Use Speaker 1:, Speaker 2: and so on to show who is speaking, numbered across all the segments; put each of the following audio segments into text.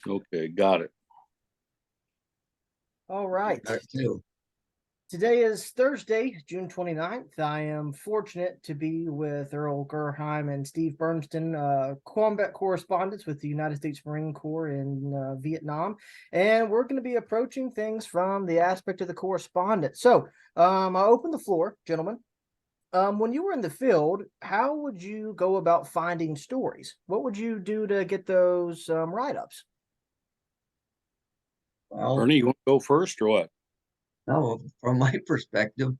Speaker 1: Okay, got it.
Speaker 2: All right.
Speaker 3: Too.
Speaker 2: Today is Thursday, June 29th. I am fortunate to be with Earl, Gerheim, and Steve Bernston, combat correspondents with the United States Marine Corps in Vietnam. And we're going to be approaching things from the aspect of the correspondent. So I open the floor, gentlemen. When you were in the field, how would you go about finding stories? What would you do to get those write-ups?
Speaker 3: Well,
Speaker 1: Ernie, you want to go first or what?
Speaker 3: no, from my perspective,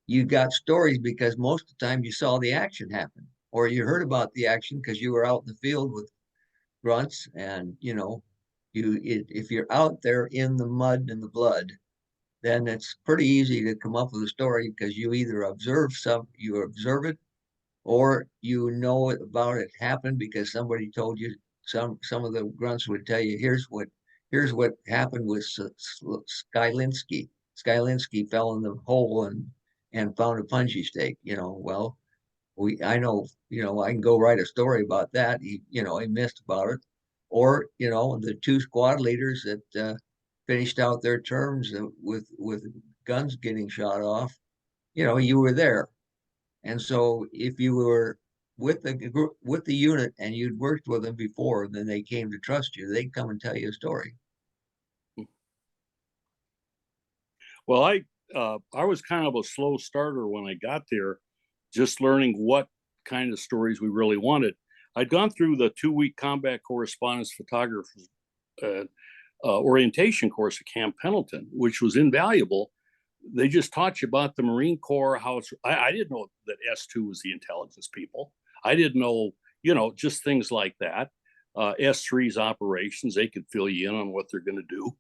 Speaker 3: you got stories because most of the time you saw the action happen, or you heard about the action because you were out in the field with grunts, and if you're out there in the mud and the blood, then it's pretty easy to come up with a story because you observe it, or you know about it happened because somebody told you. Some of the grunts would tell you, here's what happened with Skylinsky. Skylinsky fell in the hole and found a punji stake. Well, I know, I can go write a story about that. He missed about it. Or, the two squad leaders that finished out their terms with guns getting shot off, you were there. And so if you were with the unit and you'd worked with them before, then they came to trust you, they'd come and tell you a story.
Speaker 1: Well, I was kind of a slow starter when I got there, just learning what kind of stories we really wanted. I'd gone through the 2-week combat correspondence photographers orientation course at Camp Pendleton, which was invaluable. They just taught you about the Marine Corps, how I didn't know that S2 was the intelligence people. I didn't know, just things like that. S3's operations, they could fill you in on what they're going to do.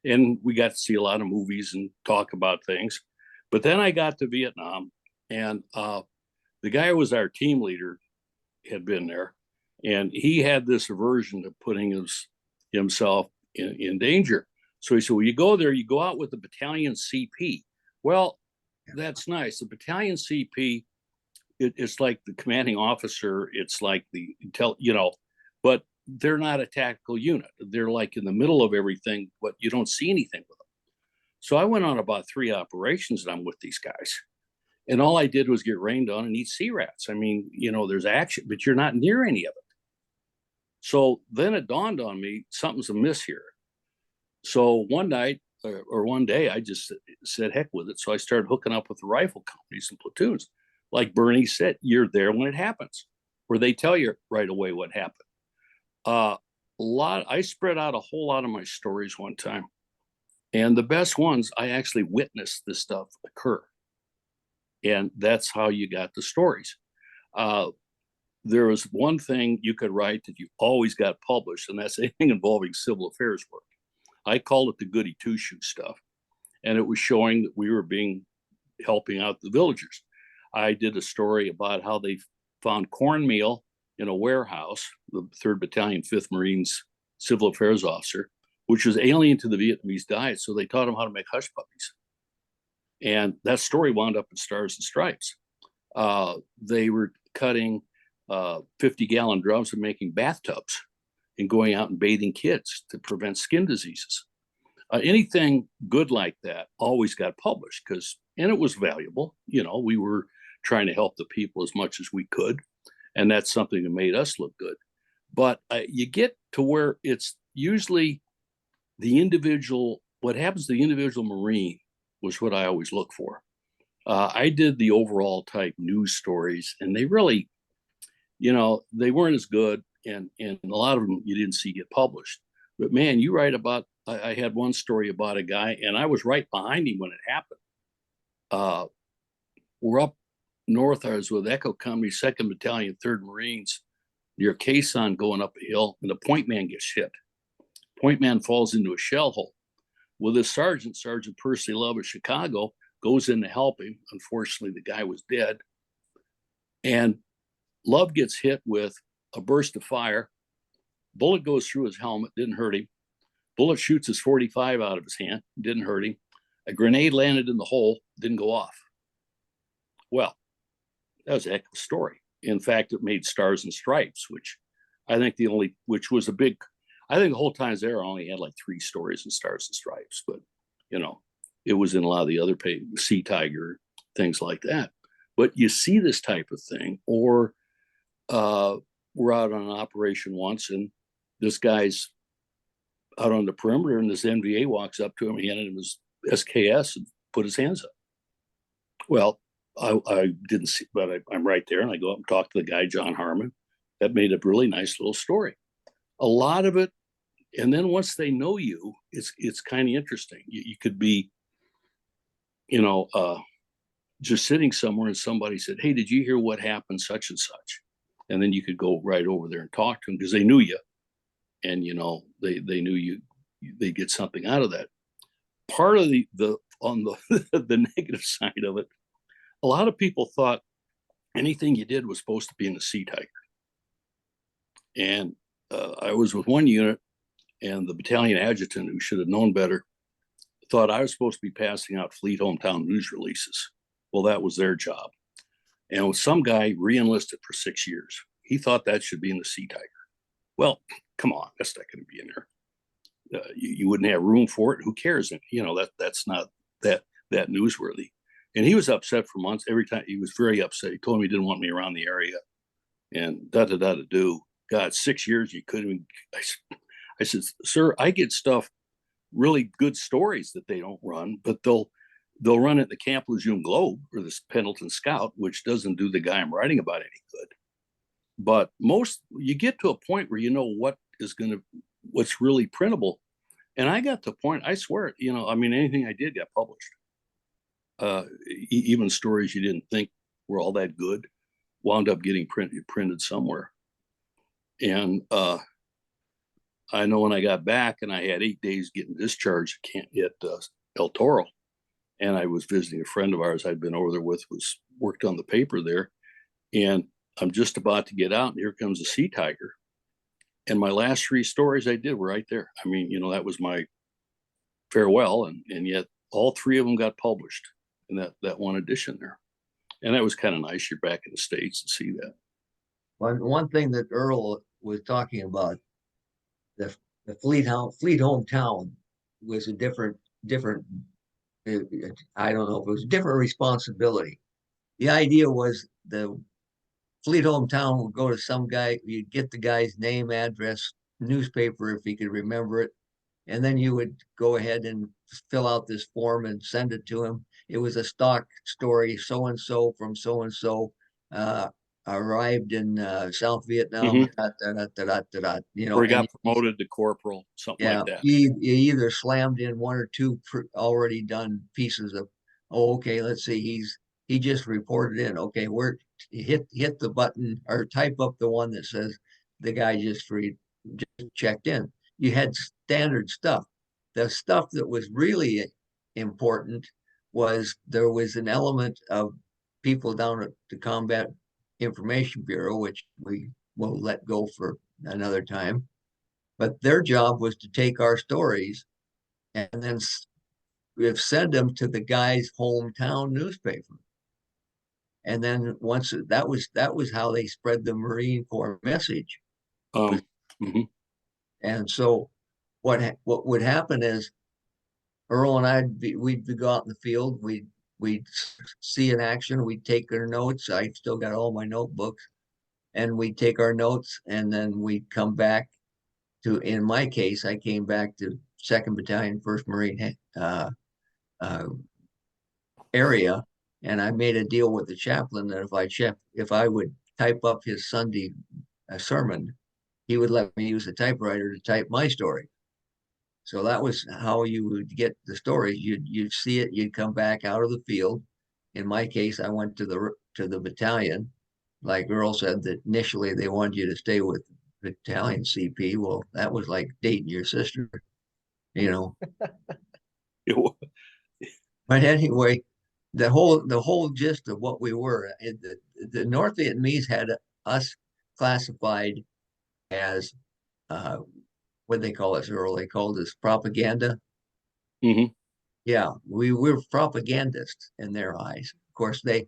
Speaker 1: And we got to see a lot of movies and talk about things. But then I got to Vietnam, and the guy who was our team leader had been there, and he had this aversion to putting himself in danger. So he said, well, you go there, you go out with the battalion CP. Well, that's nice. The battalion CP, it's like the commanding officer. It's like but they're not a tactical unit. They're like in the middle of everything, but you don't see anything with them. So I went on about 3 operations, and I'm with these guys. And all I did was get rained on and eat sea rats. I mean, there's action, but you're not near any of it. So then it dawned on me, something's amiss here. So one night or one day, I just said, heck with it. So I started hooking up with the rifle companies and platoons. Like Bernie said, you're there when it happens, or they tell you right away what happened. I spread out a whole lot of my stories one time. And the best ones, I actually witnessed this stuff occur. And that's how you got the stories. There was one thing you could write that you always got published, and that's anything involving civil affairs work. I called it the goody two-shoes stuff. And it was showing that we were helping out the villagers. I did a story about how they found cornmeal in a warehouse, the 3rd Battalion, 5th Marines civil affairs officer, which was alien to the Vietnamese diet. So they taught him how to make hush puppies. And that story wound up in Stars and Stripes. They were cutting 50-gallon drums and making bathtubs and going out and bathing kids to prevent skin diseases. Anything good like that always got published and it was valuable. We were trying to help the people as much as we could. And that's something that made us look good. But you get to where it's usually the individual, what happens to the individual Marine was what I always look for. I did the overall type news stories, and they really, they weren't as good. And a lot of them you didn't see get published. But man, you write about, I had one story about a guy, and I was right behind him when it happened. We're up north. I was with Echo Company, 2nd Battalion, 3rd Marines, near Quezon, going up a hill, and the point man gets hit. Point man falls into a shell hole. Well, this Sergeant Percy Love of Chicago, goes in to help him. Unfortunately, the guy was dead. And Love gets hit with a burst of fire. Bullet goes through his helmet, didn't hurt him. Bullet shoots his 45 out of his hand, didn't hurt him. A grenade landed in the hole, didn't go off. Well, that was a heck of a story. In fact, it made Stars and Stripes, which I think which was a big, I think the whole time there, I only had like 3 stories in Stars and Stripes, but it was in a lot of the other Sea Tiger, things like that. But you see this type of thing, or we're out on an operation once, and this guy's out on the perimeter, and this NVA walks up to him, handed him his SKS, and put his hands up. Well, I didn't see, but I'm right there, and I go up and talk to the guy, John Harmon. That made a really nice little story. A lot of it, and then once they know you, it's kind of interesting. You could be, just sitting somewhere, and somebody said, "Hey, did you hear what happened, such and such?" And then you could go right over there and talk to them because they knew you, and they knew you. They get something out of that. Part of the on the the negative side of it, a lot of people thought anything you did was supposed to be in the Sea Tiger. And I was with one unit, and the battalion adjutant, who should have known better, thought I was supposed to be passing out Fleet Hometown news releases. Well, that was their job. And some guy re-enlisted for 6 years. He thought that should be in the Sea Tiger. Well, come on, that's not going to be in there. You wouldn't have room for it. Who cares? That's not that newsworthy. And he was upset for months. Every time he was very upset. He told me he didn't want me around the area, and do. God, 6 years you couldn't even. I said, "Sir, I get stuff, really good stories that they don't run, but they'll run it at the Camp Lejeune Globe or the Pendleton Scout, which doesn't do the guy I'm writing about any good. But you get to a point where you know what's really printable." And I got to a point, I swear it, anything I did got published. Even stories you didn't think were all that good wound up getting printed somewhere. And I know when I got back, and I had 8 days getting discharged at El Toro, and I was visiting a friend of ours I'd been over there with, worked on the paper there, and I'm just about to get out, and here comes the Sea Tiger. And my last 3 stories I did were right there. That was my farewell, and yet all 3 of them got published in that one edition there. And that was kind of nice. You're back in the States and see that.
Speaker 3: One thing that Earl was talking about, the Fleet Hometown was a different. I don't know if it was a different responsibility. The idea was the Fleet Hometown would go to some guy. You'd get the guy's name, address, newspaper if he could remember it, and then you would go ahead and fill out this form and send it to him. It was a stock story. So and so from so and so arrived in South Vietnam.
Speaker 1: Or he got promoted to corporal, something like that.
Speaker 3: You either slammed in 1 or 2 already done pieces of, okay, let's see, he just reported in. Okay, hit the button or type up the one that says the guy just checked in. You had standard stuff. The stuff that was really important was there was an element of people down at the Combat Information Bureau, which we will let go for another time. But their job was to take our stories and then send them to the guy's hometown newspaper. And then once that was how they spread the Marine Corps message. And so what would happen is Earl and we'd go out in the field, we'd see an action, we'd take our notes. I still got all my notebooks, and we'd take our notes, and then we'd come back to, in my case, I came back to 2nd Battalion, 1st Marine area, and I made a deal with the chaplain that if I would type up his Sunday sermon, he would let me use the typewriter to type my story. So that was how you would get the stories. You'd see it, you'd come back out of the field. In my case, I went to the battalion. Like Earl said, that initially they wanted you to stay with battalion CP. Well, that was like dating your sister, But anyway, the whole gist of what we were, the North Vietnamese had us classified as what they call us, Earl. They called us propaganda. Yeah, we were propagandists in their eyes. Of course, they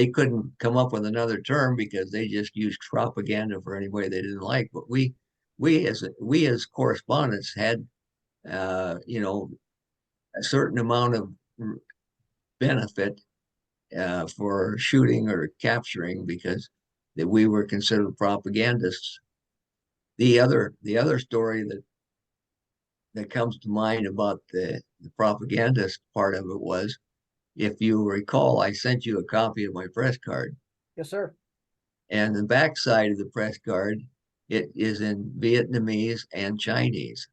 Speaker 3: couldn't come up with another term because they just used propaganda for any way they didn't like. But we we as correspondents had, you know, a certain amount of benefit for shooting or capturing because that we were considered propagandists. The other story that comes to mind about the propagandist part of it was, if you recall, I sent you a copy of my press card,
Speaker 2: Yes, sir.
Speaker 3: and the back side of the press card, it is in Vietnamese and Chinese.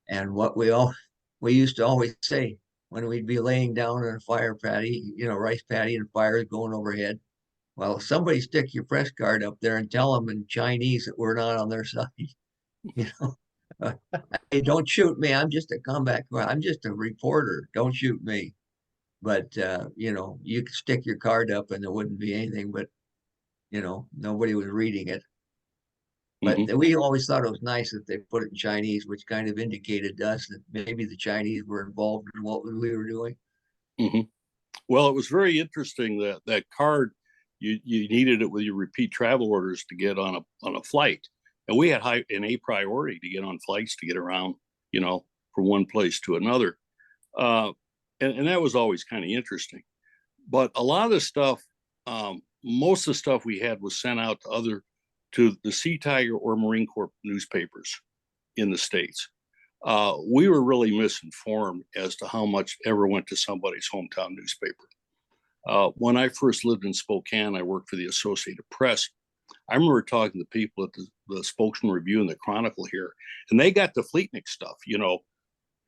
Speaker 3: And what we used to always say when we'd be laying down in a fire patty, you know, rice paddy and fires going overhead, well, somebody stick your press card up there and tell them in Chinese that we're not on their side. You know, hey, don't shoot me. I'm just a combat. I'm just a reporter. Don't shoot me. But you know, you could stick your card up and there wouldn't be anything, but you know, nobody was reading it. But
Speaker 1: Mhm,
Speaker 3: we always thought it was nice that they put it in Chinese, which kind of indicated to us that maybe the Chinese were involved in what we were doing.
Speaker 1: mhm. Well, it was very interesting that that card, you needed it with your repeat travel orders to get on a flight, and we had an A priority to get on flights to get around, you know, from one place to another, uh, and that was always kind of interesting. But a lot of the stuff, most of the stuff we had was sent out to the Sea Tiger or Marine Corps newspapers in the States. We were really misinformed as to how much ever went to somebody's hometown newspaper. When I first lived in Spokane, I worked for the Associated Press. I remember talking to people at the Spokesman Review and the Chronicle here, and they got the Fleetnik stuff. You know,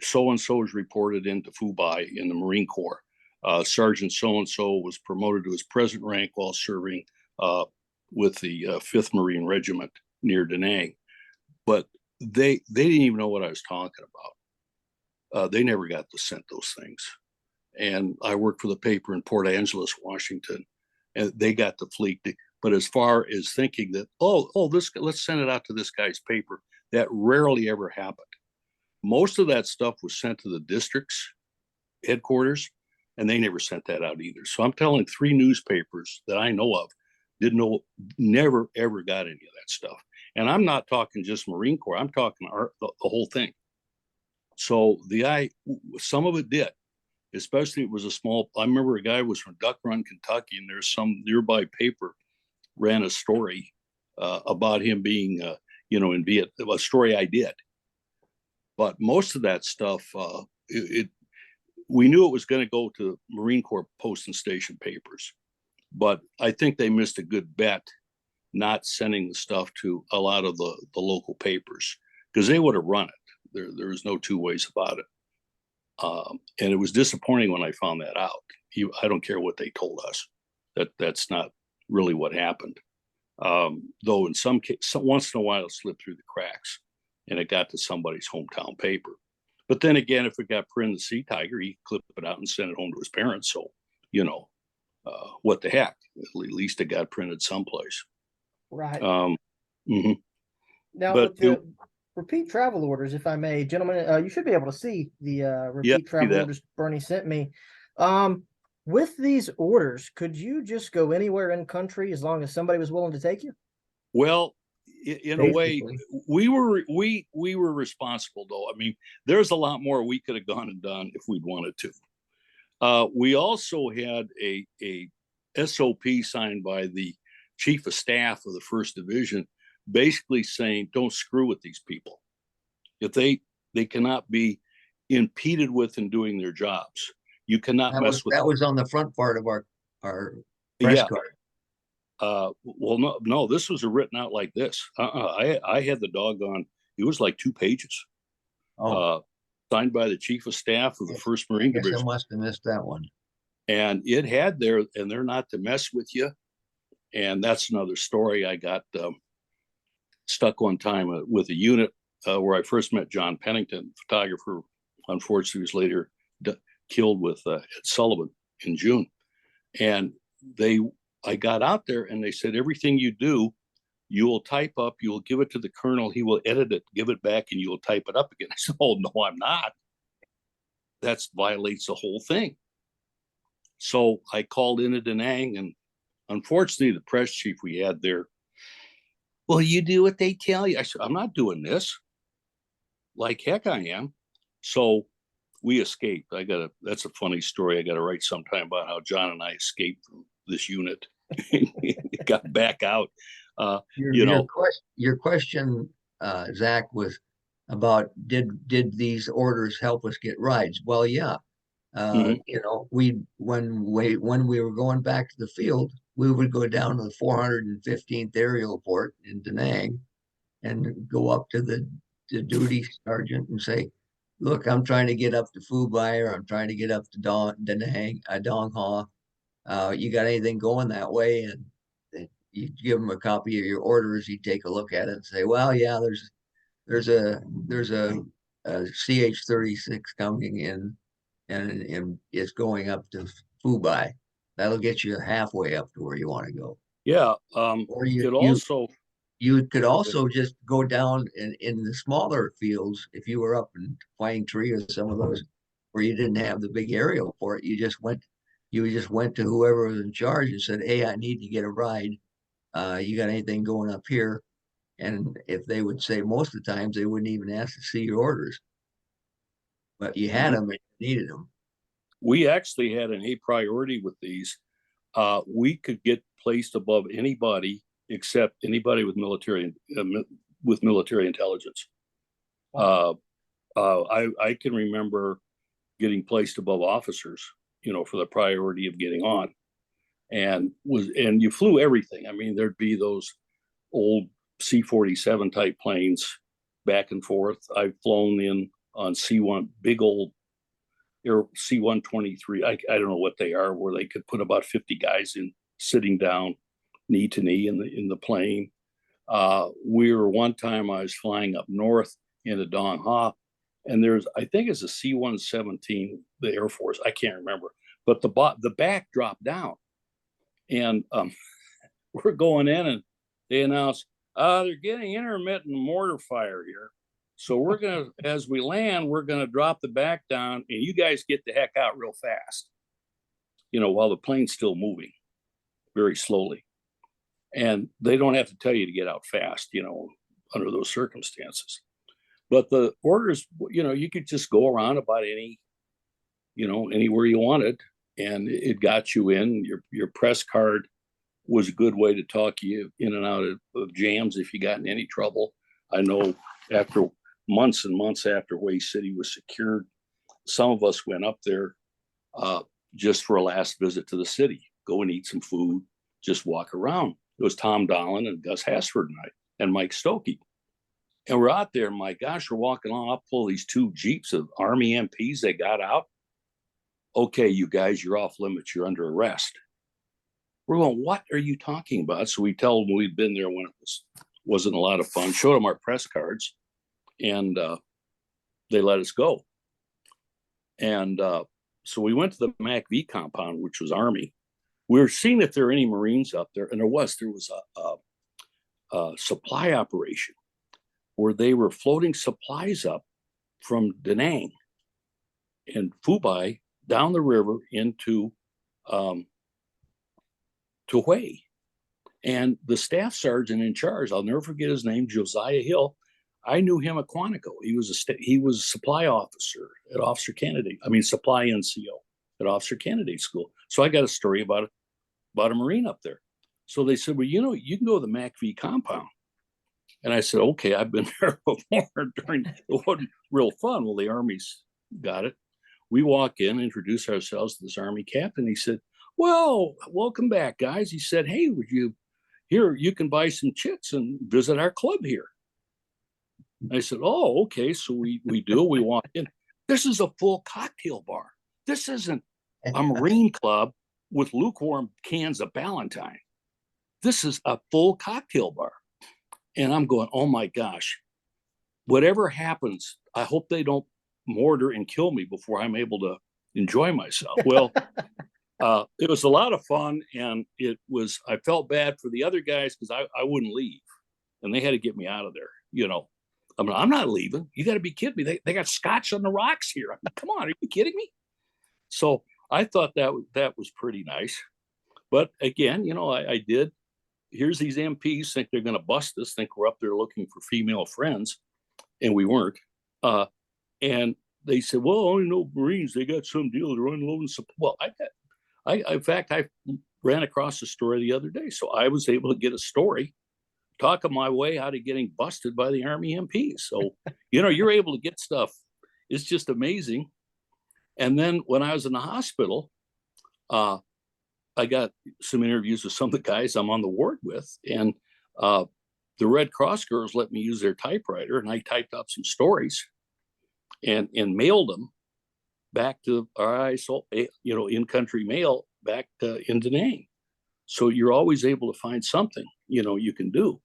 Speaker 1: so and so is reported into Fubai in the Marine Corps. Sergeant so and so was promoted to his present rank while serving with the 5th Marine Regiment near Da Nang. But they didn't even know what I was talking about. They never got to send those things. And I worked for the paper in Port Angeles, Washington, and they got the fleet. But as far as thinking that, this, let's send it out to this guy's paper, that rarely ever happened. Most of that stuff was sent to the district's headquarters, and they never sent that out either. So I'm telling 3 newspapers that I know of never ever got any of that stuff. And I'm not talking just Marine Corps. I'm talking the whole thing. So some of it did, especially it was a small. I remember a guy was from Duck Run, Kentucky, and there's some nearby paper ran a story about him being, in Vietnam. A story I did, but most of that stuff, we knew it was going to go to Marine Corps post and station papers, but I think they missed a good bet not sending the stuff to a lot of the local papers, because they would have run it. There was no two ways about it. And it was disappointing when I found that out. I don't care what they told us. That's not really what happened. Though in some cases, once in a while, it slipped through the cracks and it got to somebody's hometown paper. But then again, if it got printed in the Sea Tiger, he clipped it out and sent it home to his parents. So, what the heck? At least it got printed someplace.
Speaker 2: Right.
Speaker 1: Mhm.
Speaker 2: Now,
Speaker 1: But
Speaker 2: with the repeat travel orders, if I may, gentlemen, you should be able to see the repeat travel orders Bernie sent me. With these orders, could you just go anywhere in country as long as somebody was willing to take you?
Speaker 1: Well, in a way, we were responsible, though. I mean, there's a lot more we could have gone and done if we'd wanted to. We also had a SOP signed by the chief of staff of the 1st Division, basically saying, don't screw with these people. If they cannot be impeded with in doing their jobs. You cannot mess with
Speaker 3: that.
Speaker 1: them.
Speaker 3: Was on the front part of our press card.
Speaker 1: Well, no, this was written out like this. I had the doggone, it was like 2 pages. Signed by the chief of staff of the 1st Marine Division.
Speaker 3: I must have missed that one.
Speaker 1: And it had and they're not to mess with you. And that's another story. I got stuck one time with a unit where I first met John Pennington, photographer. Unfortunately, was later killed with Ed Sullivan in June. And I got out there and they said, everything you do, you will type up, you will give it to the colonel, he will edit it, give it back, and you will type it up again. I said, oh, no, I'm not. That violates the whole thing. So I called in to Da Nang, and unfortunately, the press chief we had there, Well, you do what they tell you. I said, I'm not doing this. Like heck I am. So we escaped. That's a funny story. I got to write sometime about how John and I escaped from this unit. Got back out.
Speaker 3: Your question, Zach, was about did these orders help us get rides? Well, yeah.
Speaker 1: Mhm.
Speaker 3: When we were going back to the field, we would go down to the 415th Aerial Port in Da Nang and go up to the duty sergeant and say, "Look, I'm trying to get up to Phu Bai, or I'm trying to get up to Da Nang, Dong Ha. You got anything going that way?" And you give him a copy of your orders. He'd take a look at it and say, "Well, yeah, there's a CH-36 coming in, and it's going up to Phu Bai. That'll get you halfway up to where you want to go."
Speaker 1: Yeah.
Speaker 3: Or
Speaker 1: It also,
Speaker 3: you could also just go down in the smaller fields. If you were up in Pine Tree or some of those where you didn't have the big aerial port, you just went to whoever was in charge and said, "Hey, I need to get a ride. You got anything going up here?" And if they would say, most of the times they wouldn't even ask to see your orders, but you had them and you needed them.
Speaker 1: we actually had an A priority with these. We could get placed above anybody except anybody with military intelligence. I can remember getting placed above officers, for the priority of getting on, and you flew everything. I mean, there'd be those old C-47 type planes back and forth. I've flown in on C-1, big old C-123. I don't know what they are, where they could put about 50 guys in sitting down, knee to knee in the plane. One time I was flying up north into Dong Ha, and I think it's a C-117, the Air Force. I can't remember, but the back dropped down, and we're going in, and they announced, they're getting intermittent mortar fire here. So as we land, we're gonna drop the back down, and you guys get the heck out real fast, while the plane's still moving very slowly. And they don't have to tell you to get out fast, under those circumstances. But the orders, you could just go around about anywhere you wanted, and it got you in. Your press card was a good way to talk you in and out of jams if you got in any trouble. I know after months and months after Way City was secured, some of us went up there just for a last visit to the city, go and eat some food, just walk around. It was Tom Dolan and Gus Hassford and Mike Stokey. And we're out there, my gosh, we're walking along, up full of these two Jeeps of Army MPs. They got out. "Okay, you guys, you're off limits. You're under arrest." We're going, "What are you talking about?" So we tell them we'd been there when it wasn't a lot of fun, showed them our press cards, and they let us go. And so we went to the MACV compound, which was Army. We were seeing if there were any Marines up there, and there was a supply operation where they were floating supplies up from Da Nang and Phu Bai down the river into to Hue. And the staff sergeant in charge, I'll never forget his name, Josiah Hill. I knew him at Quantico. He was a supply officer at supply NCO at Officer Candidate School. So I got a story about a Marine up there. So they said, "Well, you can go to the MACV compound." And I said, "Okay, I've been there before." It wasn't real fun. Well, the Army's got it. We walk in, introduce ourselves to this Army captain. He said, "Well, welcome back, guys." He said, "Hey, you can buy some chits and visit our club here." I said, "Oh, okay." So we do. We walk in. This is a full cocktail bar. This isn't a Marine club with lukewarm cans of Ballantine. This is a full cocktail bar. And I'm going, "Oh my gosh, whatever happens, I hope they don't mortar and kill me before I'm able to enjoy myself." Well, it was a lot of fun, and I felt bad for the other guys because I wouldn't leave, and they had to get me out of there. I'm not leaving. You got to be kidding me. They got scotch on the rocks here. I mean, come on, are you kidding me? So I thought that was pretty nice. But again, I did here's these MPs think they're going to bust us, think we're up there looking for female friends, and we weren't. And they said, well, I only know Marines, they got some deal, they're unloading supply. Well, in fact, I ran across a story the other day. So I was able to get a story, talking my way out of getting busted by the Army MPs. So, you're able to get stuff. It's just amazing. And then when I was in the hospital, I got some interviews with some of the guys I'm on the ward with, and the Red Cross girls let me use their typewriter, and I typed up some stories and mailed them back to our ISO, in-country mail back in Da Nang. So you're always able to find something, you can do.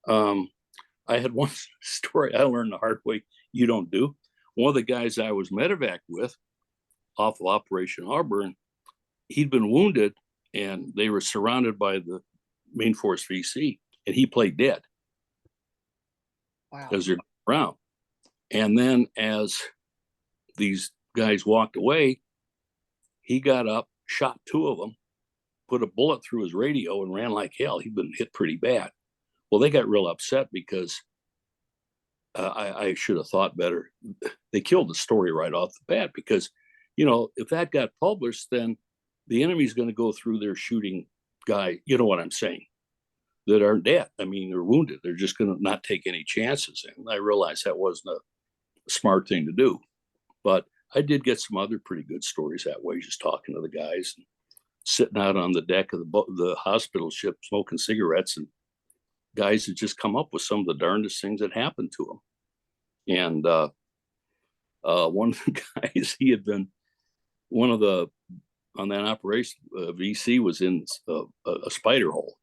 Speaker 1: I had one story I learned the hard way you don't do. One of the guys I was medevac with off of Operation Auburn, he'd been wounded and they were surrounded by the main force VC, and he played dead.
Speaker 2: Wow.
Speaker 1: As they're around. And then as these guys walked away, he got up, shot two of them, put a bullet through his radio, and ran like hell. He'd been hit pretty bad. Well, they got real upset because I should have thought better. They killed the story right off the bat because, if that got published, then the enemy's going to go through there shooting guy, you know what I'm saying, that aren't dead. I mean, they're wounded. They're just going to not take any chances. And I realized that wasn't a smart thing to do. But I did get some other pretty good stories that way, just talking to the guys and sitting out on the deck of the hospital ship, smoking cigarettes, and guys had just come up with some of the darndest things that happened to them. And one of the guys, he had been on that operation, VC was in a spider hole.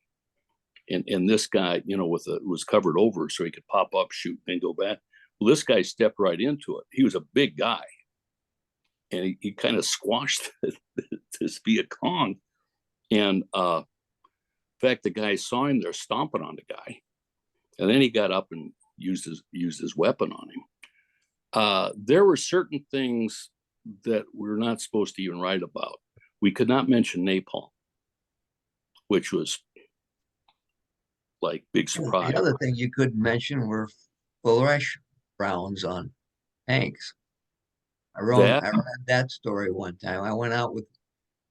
Speaker 1: And this guy, was covered over so he could pop up, shoot, and go back. Well, this guy stepped right into it. He was a big guy. And he kind of squashed this Viet Cong. And in fact, the guy saw him there stomping on the guy. And then he got up and used his weapon on him. There were certain things that we're not supposed to even write about. We could not mention napalm, which was like big surprise.
Speaker 3: The other thing you couldn't mention were flash rounds on tanks. I read that story one time. I went out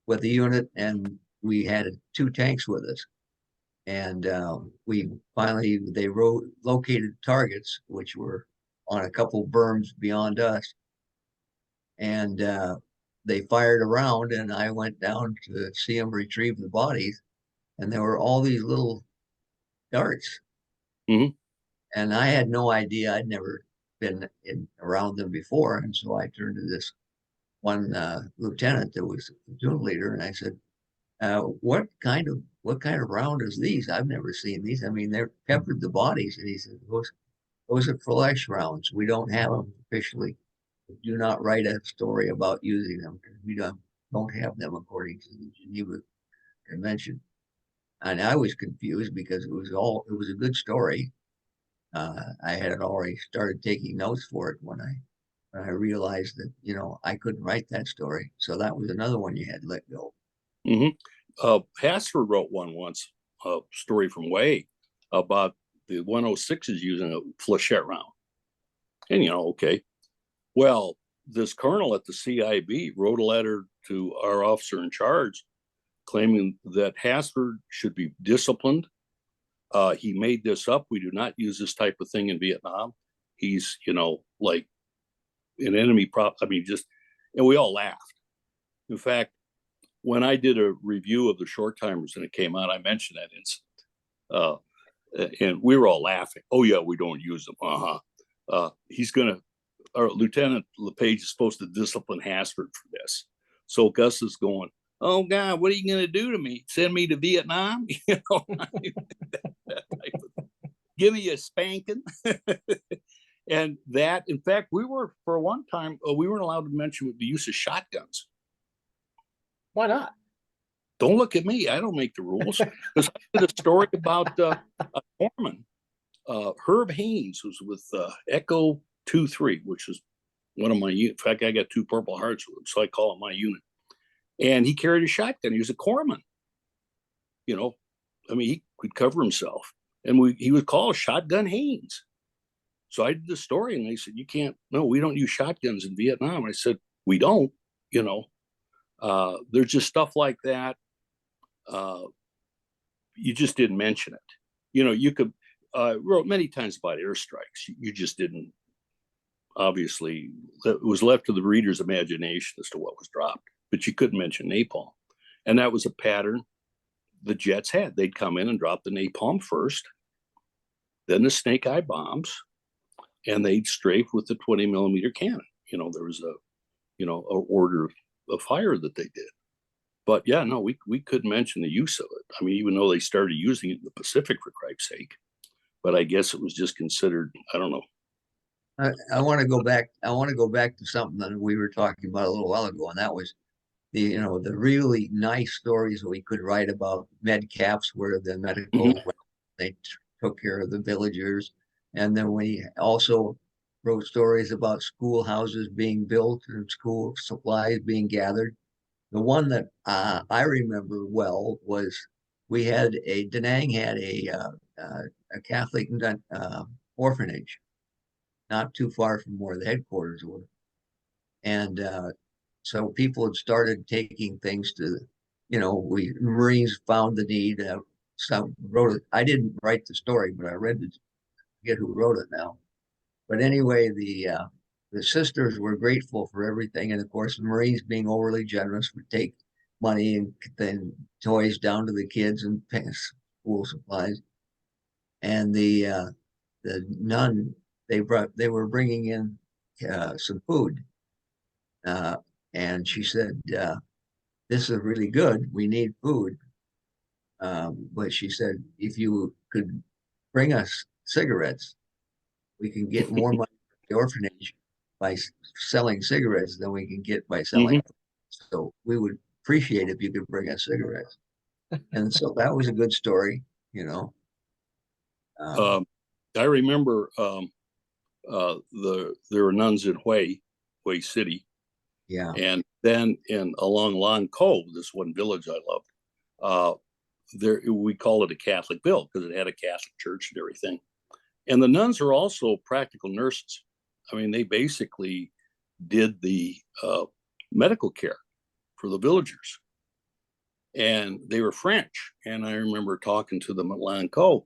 Speaker 3: with the unit, and we had 2 tanks with us. And they located targets, which were on a couple berms beyond us. And they fired around, and I went down to see them retrieve the bodies. And there were all these little darts.
Speaker 1: Mm-hmm.
Speaker 3: And I had no idea. I'd never been around them before. And so I turned to this one lieutenant that was the platoon leader, and I said, what kind of round is these? I've never seen these. I mean, they're peppered the bodies. And he said, those are flash rounds. We don't have them officially. Do not write a story about using them, because we don't have them according to the Geneva Convention. And I was confused because it was a good story. I had already started taking notes for it when I realized that, I couldn't write that story. So that was another one you had to let go.
Speaker 1: Mm-hmm. Hassler wrote one once, a story from Way about the 106s using a flechette round. And, okay. Well, this colonel at the CIB wrote a letter to our officer in charge claiming that Hassler should be disciplined. He made this up. We do not use this type of thing in Vietnam. He's, like an enemy prop. I mean, and we all laughed. In fact, when I did a review of the short timers and it came out, I mentioned that incident. And we were all laughing. Oh yeah, we don't use them. Our Lieutenant LePage is supposed to discipline Hassler for this. So Gus is going, oh God, what are you going to do to me? Send me to Vietnam? Give me a spanking. And that, in fact, we were, for one time, we weren't allowed to mention the use of shotguns.
Speaker 2: Why not?
Speaker 1: Don't look at me. I don't make the rules. Because I did a story about a foreman, Herb Haynes, who's with Echo 2-3, which is one of my units. In fact, I got 2 Purple Hearts with him, so I call it my unit. And he carried a shotgun. He was a corpsman. I mean, he could cover himself, and he would call Shotgun Haynes. So I did the story, and they said, "You can't. No, we don't use shotguns in Vietnam." I said, "We don't." You know, there's just stuff like that. You just didn't mention it. You know, you could wrote many times about airstrikes. You just didn't. Obviously, it was left to the reader's imagination as to what was dropped, but you couldn't mention napalm, and that was a pattern the jets had. They'd come in and drop the napalm first, then the snake eye bombs, and they'd strafe with the 20 millimeter cannon. You know, there was a order of fire that they did. But yeah, no, we couldn't mention the use of it. I mean, even though they started using it in the Pacific, for Christ's sake. But I guess it was just considered, I don't know.
Speaker 3: I want to go back. I want to go back to something that we were talking about a little while ago, and that was the really nice stories we could write about medcaps, where the medical they took care of the villagers, and then we also wrote stories about schoolhouses being built and school supplies being gathered. The one that I remember well was Da Nang had a Catholic orphanage not too far from where the headquarters were. And so people had started taking things to, we Marines found the need. Some wrote it. I didn't write the story, but I read it. I forget who wrote it now. But anyway, the sisters were grateful for everything, and of course, the Marines, being overly generous, would take money and then toys down to the kids and school supplies. And the nun, they were bringing in some food, and she said, "This is really good. We need food." But she said, "If you could bring us cigarettes, we can get more money for the orphanage by selling cigarettes than we can get by selling. So we would appreciate if you could bring us cigarettes." And so that was a good story, you know.
Speaker 1: I remember there were nuns in Hue City.
Speaker 3: Yeah.
Speaker 1: And then along Long Cove, this one village I loved, there we call it a Catholic Ville because it had a Catholic church and everything. And the nuns are also practical nurses. I mean, they basically did the medical care for the villagers. And they were French. And I remember talking to them at Long Cove.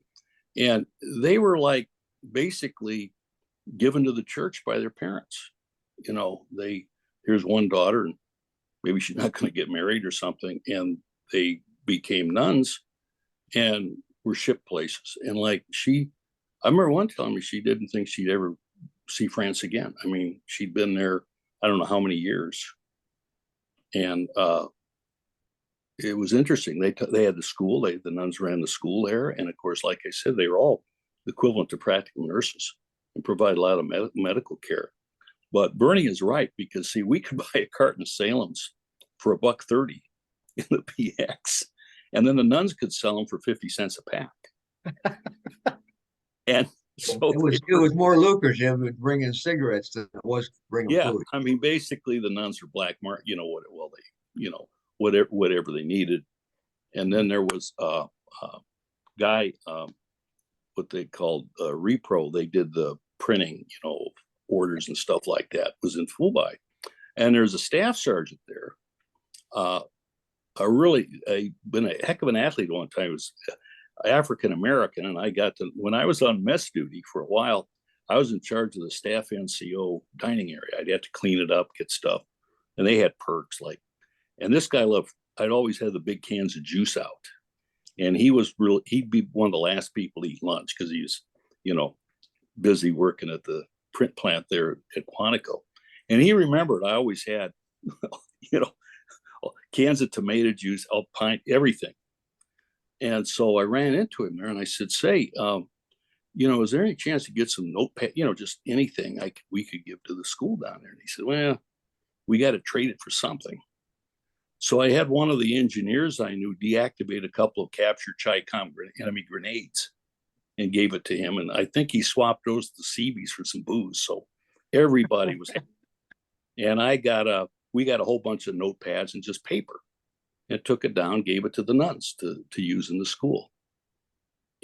Speaker 1: And they were like basically given to the church by their parents. You know, here's one daughter, and maybe she's not going to get married or something. And they became nuns and were shipped places. And like I remember one telling me she didn't think she'd ever see France again. I mean, she'd been there, I don't know how many years. And it was interesting. They had the school, the nuns ran the school there. And of course, like I said, they were all equivalent to practical nurses and provide a lot of medical care. But Bernie is right, because see, we could buy a carton of Salem's for $1.30 in the PX, and then the nuns could sell them for 50 cents a pack. And so
Speaker 3: it was more lucrative bringing cigarettes than it was bringing food.
Speaker 1: I mean, basically the nuns are black market, whatever they needed. And then there was a guy, what they called Repro. They did the printing, orders and stuff like that, was in Fulby. And there's a staff sergeant there. Been a heck of an athlete one time. He was African American, and when I was on mess duty for a while, I was in charge of the staff NCO dining area. I'd have to clean it up, get stuff, and they had perks and this guy I'd always had the big cans of juice out, and he'd be one of the last people to eat lunch because he was, busy working at the print plant there at Quantico. And he remembered I always had, cans of tomato juice, pint, everything. And so I ran into him there and I said, "Say, is there any chance to get some notepad, just anything we could give to the school down there?" And he said, "Well, we got to trade it for something." So I had one of the engineers I knew deactivate a couple of captured Chi-Com enemy grenades and gave it to him. And I think he swapped those to Seabees for some booze. So everybody was happy. And we got a whole bunch of notepads and just paper, and took it down, gave it to the nuns to use in the school.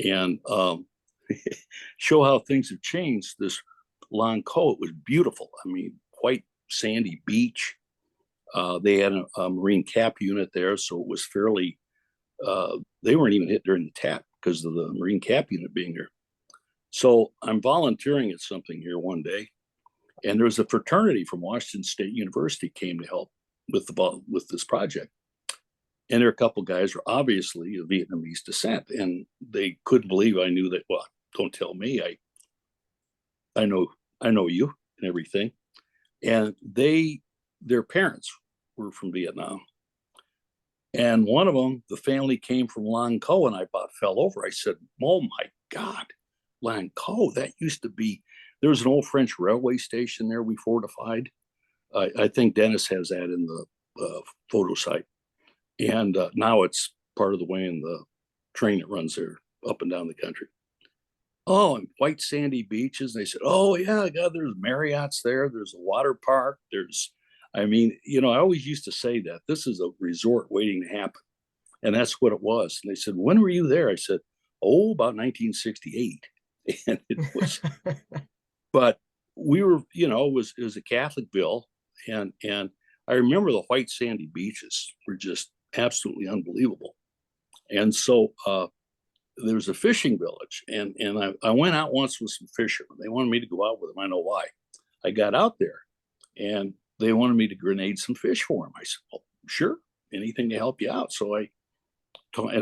Speaker 1: and show how things have changed. This Long Cove was beautiful. I mean, white sandy beach. They had a Marine cap unit there, so it was fairly. They weren't even hit during the attack because of the Marine cap unit being there. So I'm volunteering at something here one day, and there was a fraternity from Washington State University came to help with this project. And there are a couple guys who are obviously of Vietnamese descent, and they couldn't believe I knew that. Well, don't tell me. I know you and everything. And their parents were from Vietnam. And one of them, the family came from Lang Co, and I about fell over. I said, "Oh my God, Lang Co, that used to be." There was an old French railway station there we fortified. I think Dennis has that in the photo site. And now it's part of the way in the train that runs there up and down the country. Oh, and white sandy beaches. They said, "Oh yeah, God, there's Marriott's there. There's a water park. I mean, I always used to say that this is a resort waiting to happen." And that's what it was. And they said, "When were you there?" I said, "Oh, about 1968." And it was, but we were, it was a Catholic bill. And I remember the white sandy beaches were just absolutely unbelievable. And so there was a fishing village, and I went out once with some fishermen. They wanted me to go out with them. I know why. I got out there, and they wanted me to grenade some fish for them. I said, "Well, sure, anything to help you out." So and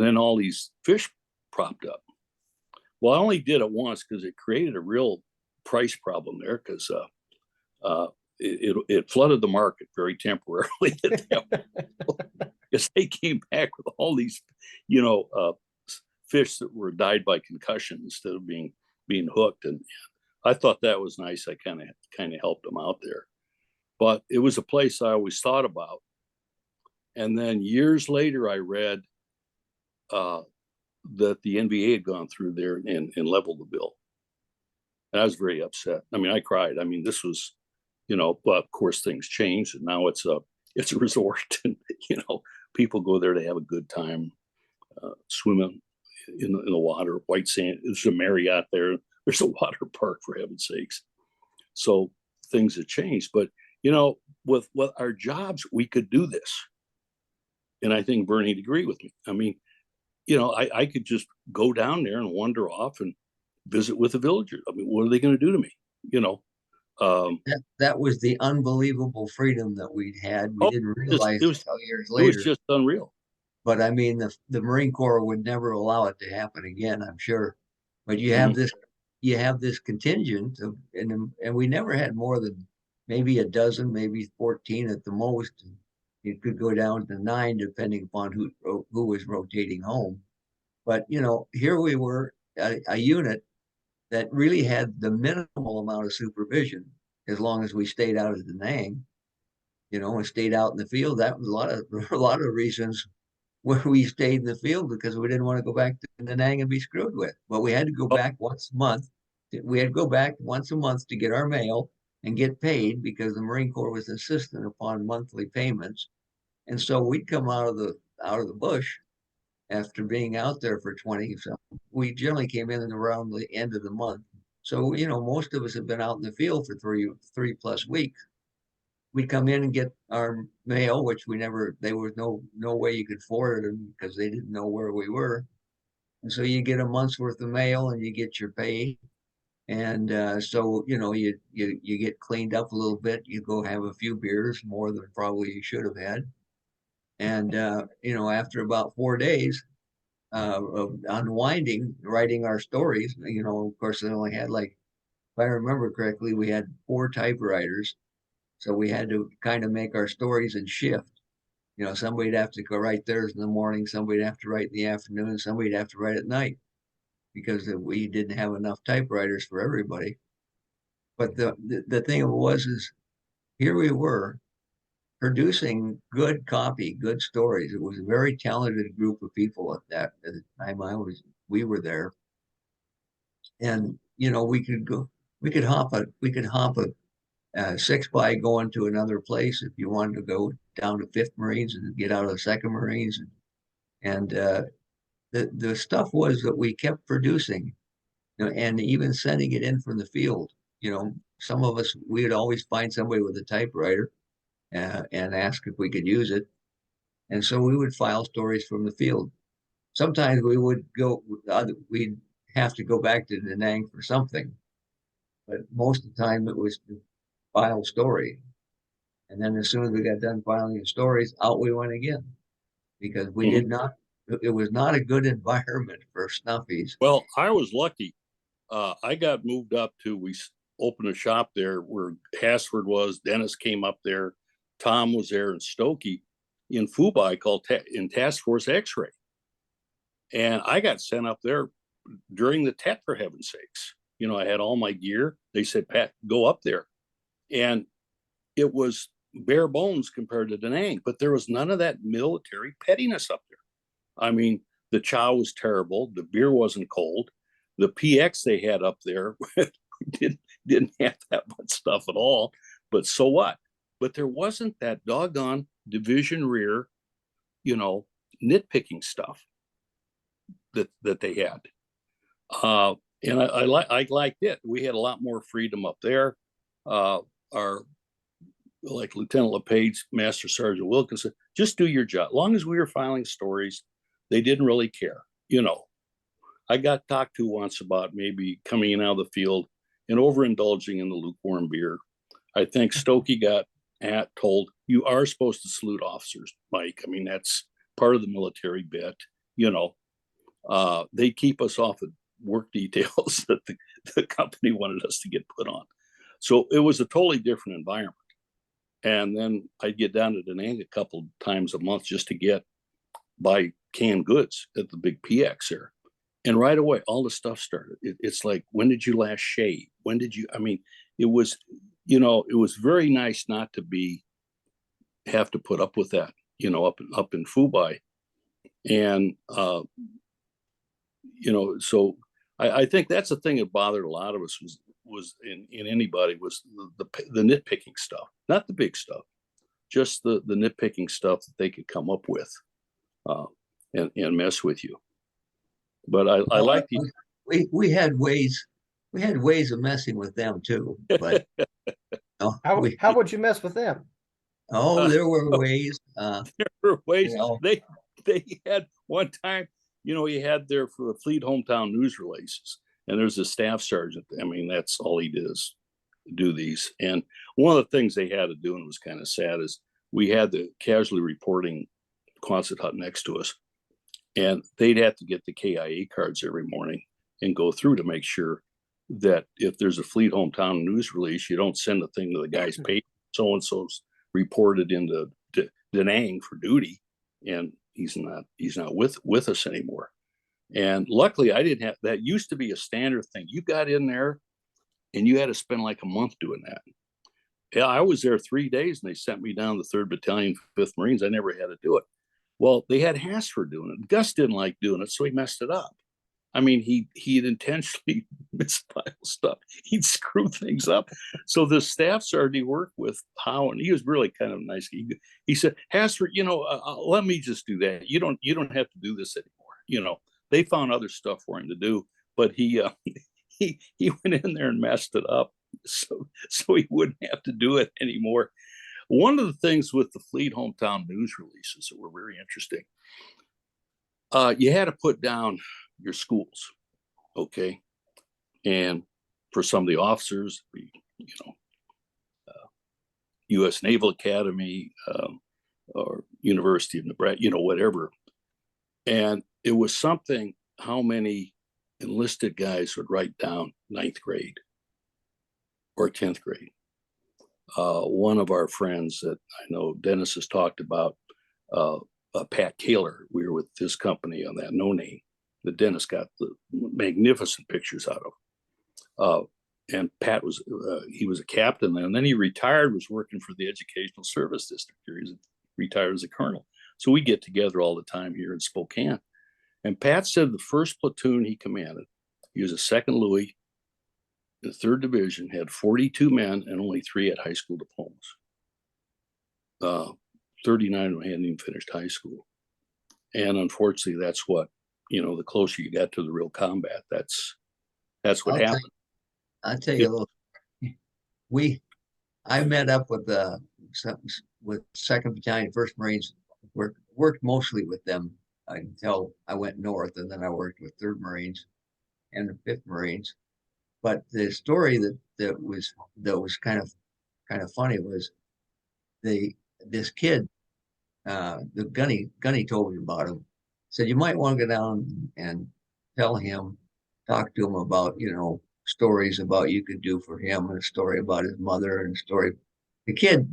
Speaker 1: then all these fish propped up. Well, I only did it once because it created a real price problem there, because it flooded the market very temporarily at that point, because they came back with all these, fish that were died by concussion instead of being hooked. And I thought that was nice. I kind of helped them out there. But it was a place I always thought about. And then years later, I read that the NVA had gone through there and leveled the bill. And I was very upset. I mean, I cried. I mean, this was, but of course things changed, and now it's a resort, and people go there to have a good time, swimming in the water, white sand. There's a Marriott there. There's a water park, for heaven's sakes. So things have changed, but with our jobs, we could do this. And I think Bernie'd agree with me. I mean, I could just go down there and wander off and visit with the villagers. I mean, what are they going to do to me?
Speaker 3: That was the unbelievable freedom that we'd had. We didn't realize until years later.
Speaker 1: It was just unreal.
Speaker 3: But I mean, the Marine Corps would never allow it to happen again, I'm sure. But you have this contingent of, and we never had more than maybe a dozen, maybe 14 at the most. It could go down to 9 depending upon who was rotating home. But here we were, a unit that really had the minimal amount of supervision, as long as we stayed out of Da Nang, and stayed out in the field. That was a lot of reasons where we stayed in the field, because we didn't want to go back to Da Nang and be screwed with. But we had to go back once a month. We had to go back once a month to get our mail and get paid, because the Marine Corps was insistent upon monthly payments. And so we'd come out of the bush after being out there for 20. So we generally came in around the end of the month. So, most of us have been out in the field for three plus weeks. We'd come in and get our mail, which there was no way you could forward them, because they didn't know where we were. And so you get a month's worth of mail and you get your pay. And so, you get cleaned up a little bit. You go have a few beers, more than probably you should have had. And, after about 4 days of unwinding, writing our stories, of course, they only had, like, if I remember correctly, we had 4 typewriters. So we had to kind of make our stories in shift. Somebody'd have to go write theirs in the morning, somebody'd have to write in the afternoon, somebody'd have to write at night, because we didn't have enough typewriters for everybody. But the thing is here we were producing good copy, good stories. It was a very talented group of people at the time we were there. And we could hop a 6-by going to another place if you wanted to go down to 5th Marines and get out of the 2nd Marines, and the stuff was that we kept producing, you know, and even sending it in from the field. You know, some of us, we would always find somebody with a typewriter and ask if we could use it. And so we would file stories from the field. Sometimes we would go, we'd have to go back to Da Nang for something, but most of the time it was to file story. And then as soon as we got done filing the stories, out we went again because we did not, it was not a good environment for Snuffies.
Speaker 1: Well, I was lucky. I got moved up to, we opened a shop there where Hassford was, Dennis came up there, Tom was there, and Stokey in Fubai called in Task Force X-Ray. And I got sent up there during the TET, for heaven's sakes. You know, I had all my gear. They said, Pat, go up there. And it was bare bones compared to Da Nang, but there was none of that military pettiness up there. I mean, the chow was terrible. The beer wasn't cold. The PX they had up there didn't have that much stuff at all. But so what? But there wasn't that doggone division rear, you know, nitpicking stuff that they had. And I liked it. We had a lot more freedom up there. Our, like Lieutenant LePage, Master Sergeant Wilkinson, just do your job. As long as we were filing stories, they didn't really care. You know, I got talked to once about maybe coming in out of the field and overindulging in the lukewarm beer. I think Stokey got told, you are supposed to salute officers, Mike. I mean, that's part of the military bit, you know. They keep us off of work details that the company wanted us to get put on. So it was a totally different environment. And then I'd get down to Da Nang a couple times a month just to buy canned goods at the big PX there. And right away, all the stuff started. It's like, when did you last shave? When did you, I mean, it was, you know, it was very nice not to have to put up with that, you know, up in Fubai. And, you know, so I think that's the thing that bothered a lot of us was in anybody was the nitpicking stuff, not the big stuff, just the nitpicking stuff that they could come up with and mess with you. But I like the
Speaker 3: we had ways of messing with them too. But
Speaker 2: how would you mess with them?
Speaker 3: Oh, there were ways.
Speaker 1: There were ways.
Speaker 3: You know.
Speaker 1: They had one time, you know, he had there for the Fleet Hometown news releases, and there's a staff sergeant. I mean, that's all he did is do these. And one of the things they had to do, and it was kind of sad, is we had the casualty reporting Quonset hut next to us, and they'd have to get the KIA cards every morning and go through to make sure that if there's a Fleet Hometown news release, you don't send the thing to the guy's page. So and so's reported into Da Nang for duty, and he's not with us anymore. And luckily, I didn't have that. Used to be a standard thing. You got in there, and you had to spend like a month doing that. Yeah, I was there 3 days, and they sent me down to the 3rd Battalion, 5th Marines. I never had to do it. Well, they had Hassford doing it. Gus didn't like doing it, so he messed it up. I mean, he'd intentionally misfile stuff. He'd screw things up. So the staff sergeant he worked with, Howe, and he was really kind of nice. He said, Hassford, you know, let me just do that. You don't have to do this anymore. You know, they found other stuff for him to do, but he went in there and messed it up, so he wouldn't have to do it anymore. One of the things with the Fleet Hometown news releases that were very interesting, you had to put down your schools, okay? And for some of the officers, you know, U.S. Naval Academy or University of Nebraska, you know, whatever. And it was something how many enlisted guys would write down 9th grade or 10th grade. One of our friends that I know Dennis has talked about, Pat Kaler, we were with this company on that No Name that Dennis got the magnificent pictures out of. And Pat was, he was a captain then, and then he retired, was working for the Educational Service District here. He's retired as a colonel. So we get together all the time here in Spokane. And Pat said the first platoon he commanded, he was a 2nd Louis, the 3rd Division, had 42 men and only 3 had high school diplomas. 39 hadn't even finished high school. And unfortunately, that's what the closer you got to the real combat, that's what
Speaker 3: I'll tell
Speaker 1: happened.
Speaker 3: I'll tell you a little. I met up with with Second Battalion, First Marines. Worked mostly with them until I went north, and then I worked with Third Marines and the Fifth Marines. But the story that was kind of funny was this kid, the Gunny told me about him. Said you might want to go down and talk to him about stories about you could do for him, and a story about his mother, and a story. The kid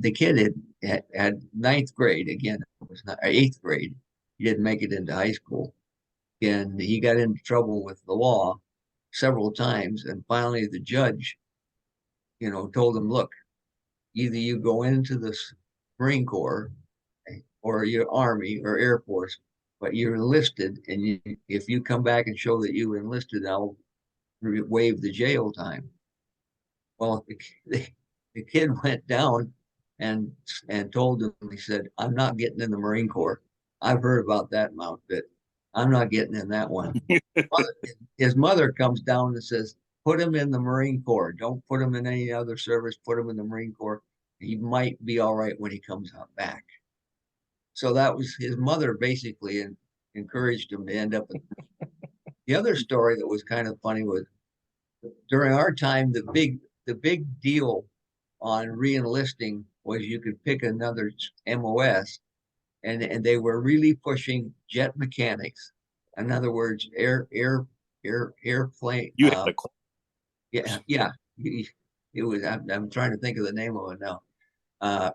Speaker 3: had ninth grade again. It was not eighth grade. He didn't make it into high school, and he got into trouble with the law several times. And finally, the judge, told him, "Look, either you go into the Marine Corps or your Army or Air Force, but you're enlisted, and if you come back and show that you enlisted, I'll waive the jail time." Well, the kid went down and told him, he said, "I'm not getting in the Marine Corps. I've heard about that outfit. I'm not getting in that one." His mother comes down and says, "Put him in the Marine Corps. Don't put him in any other service. Put him in the Marine Corps. He might be all right when he comes out back." So that was his mother basically encouraged him to end up. The other story that was kind of funny was during our time, the big deal on reenlisting was you could pick another MOS, and they were really pushing jet mechanics. In other words, airplane.
Speaker 1: You had a
Speaker 3: Yeah. It was. I'm trying to think of the name of it now.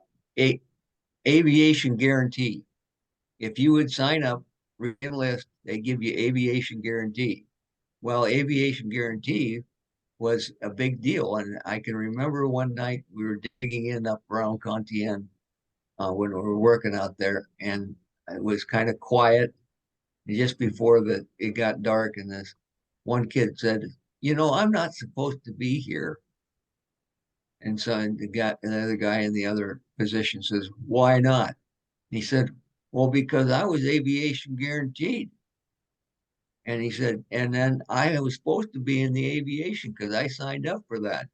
Speaker 3: Aviation guarantee. If you would sign up, reenlist, they give you aviation guarantee. Well, aviation guarantee was a big deal. And I can remember one night we were digging in up around Contien when we were working out there, and it was kind of quiet just before it got dark. And this one kid said, "I'm not supposed to be here." And so another guy in the other position says, "Why not?" He said, "Well, because I was aviation guaranteed." And he said, "And then I was supposed to be in the aviation because I signed up for that."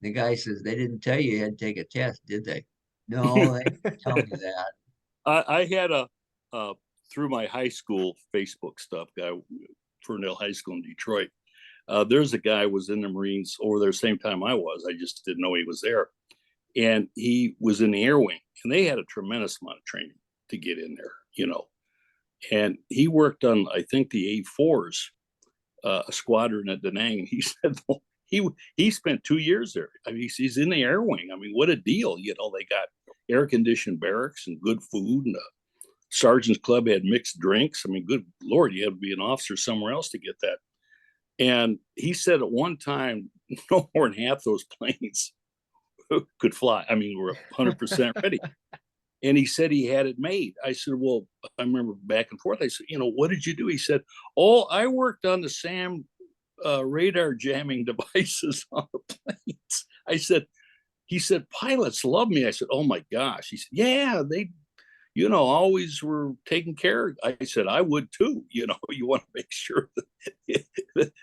Speaker 3: The guy says, "They didn't tell you had to take a test, did they?" "No, they didn't tell me that."
Speaker 1: I had through my high school Facebook stuff, guy, Ferndale High School in Detroit. There's a guy was in the Marines over there same time I was. I just didn't know he was there. And he was in the air wing, and they had a tremendous amount of training to get in there, And he worked on, I think, the A4s, a squadron at Da Nang. And he said, well, he spent 2 years there. I mean, he's in the air wing. I mean, what a deal. They got air conditioned barracks and good food, and the sergeant's club had mixed drinks. I mean, good Lord, you had to be an officer somewhere else to get that. And he said at one time, no more than half those planes could fly. I mean, we're 100% ready. And he said he had it made. I said, well, I remember back and forth. I said, what did you do? He said, "Oh, I worked on the SAM radar jamming devices on the planes." He said, "Pilots love me." I said, "Oh my gosh." He said, "Yeah, they, always were taking care." I said, "I would too." You want to make sure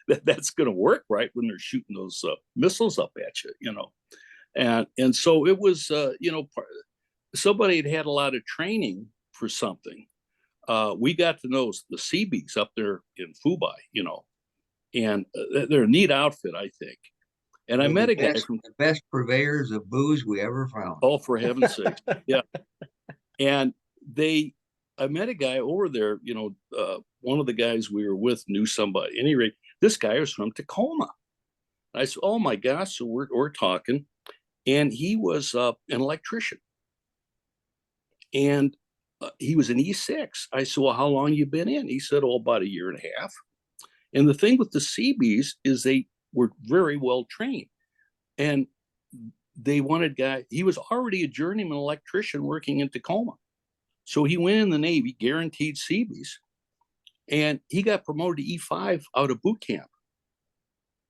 Speaker 1: that's going to work right when they're shooting those missiles up at you, And so it was, somebody had a lot of training for something. We got to know the Seabees up there in Fubai, and they're a neat outfit, I think. And I met a guy from
Speaker 3: the best purveyors of booze we ever found.
Speaker 1: Oh, for heaven's sake. Yeah. And I met a guy over there, one of the guys we were with knew somebody. At any rate, this guy was from Tacoma. I said, "Oh my gosh." So we're talking, and he was an electrician. And he was an E6. I said, "Well, how long you been in?" He said, "Oh, about a year and a half." And the thing with the Seabees is they were very well trained. And they wanted he was already a journeyman electrician working in Tacoma. So he went in the Navy, guaranteed Seabees, and he got promoted to E5 out of boot camp.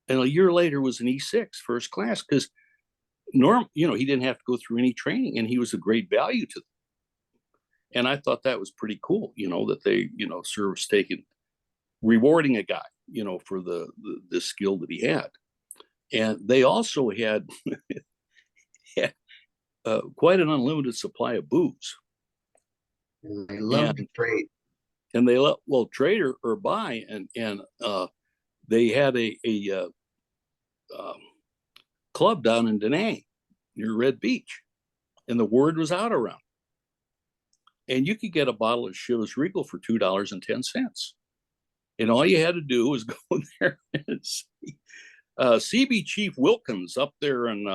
Speaker 1: And a year later was an E6 first class because he didn't have to go through any training, and he was a great value to them. And I thought that was pretty cool, that they, service taking rewarding a guy, for the skill that he had. And they also had, had quite an unlimited supply of booze.
Speaker 3: And they love to trade.
Speaker 1: And they trade or buy, and they had a club down in Da Nang near Red Beach, and the word was out around. And you could get a bottle of Chivas Regal for $2.10. And all you had to do was go there and see. CB Chief Wilkins up there in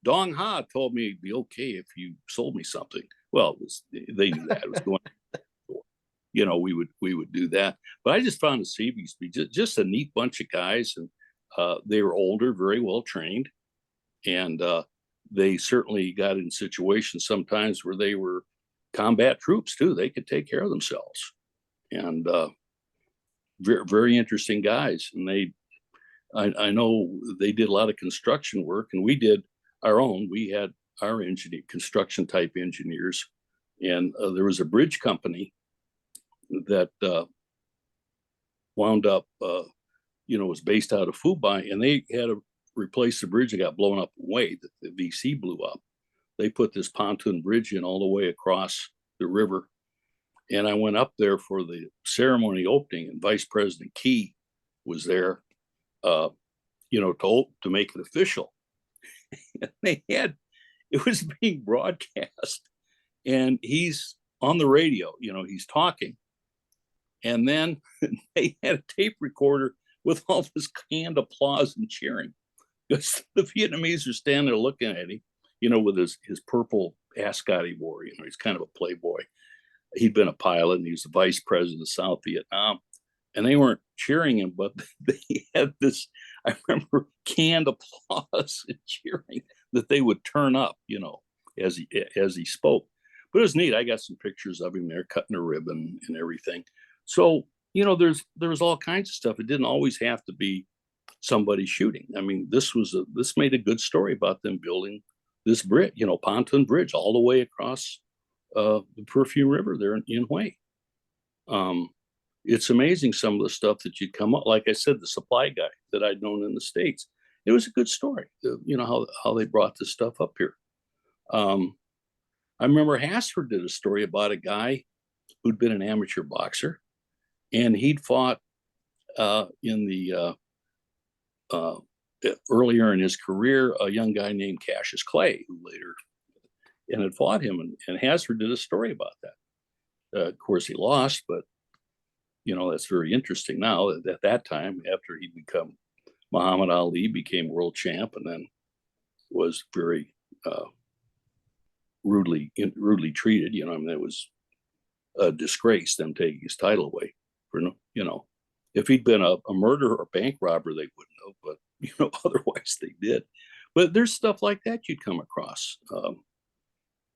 Speaker 1: Dong Ha told me it'd be okay if you sold me something. Well, they knew that. It was going, we would do that. But I just found the CBs to be just a neat bunch of guys. And they were older, very well trained. And they certainly got in situations sometimes where they were combat troops too. They could take care of themselves. And very, very interesting guys. And I know they did a lot of construction work, and we did our own. We had our construction type engineers, and there was a bridge company that wound up, was based out of Fubai, and they had to replace the bridge that got blown up away, that the VC blew up. They put this pontoon bridge in all the way across the river. And I went up there for the ceremony opening, and Vice President Key was there, to make it official. And it was being broadcast, and he's on the radio, he's talking. And then they had a tape recorder with all this canned applause and cheering, because the Vietnamese are standing there looking at him, with his purple ascot he wore. He's kind of a playboy. He'd been a pilot, and he was the vice president of South Vietnam. And they weren't cheering him, but they had this, I remember, canned applause and cheering that they would turn up, as he spoke. But it was neat. I got some pictures of him there cutting a ribbon and everything. So, there was all kinds of stuff. It didn't always have to be somebody shooting. I mean, this made a good story about them building this bridge, pontoon bridge all the way across the Perfume River there in Hue. It's amazing some of the stuff that you'd come up. Like I said, the supply guy that I'd known in the States, it was a good story. How they brought this stuff up here. I remember Hassford did a story about a guy who'd been an amateur boxer, and he'd fought in the earlier in his career, a young guy named Cassius Clay, who later had fought him, and Hassford did a story about that. Of course, he lost, but that's very interesting now. At that time, after he'd become Muhammad Ali, became world champ, and then was very rudely treated. It was a disgrace, them taking his title away. If he'd been a murderer or bank robber, they wouldn't have, but otherwise they did. But there's stuff like that you'd come across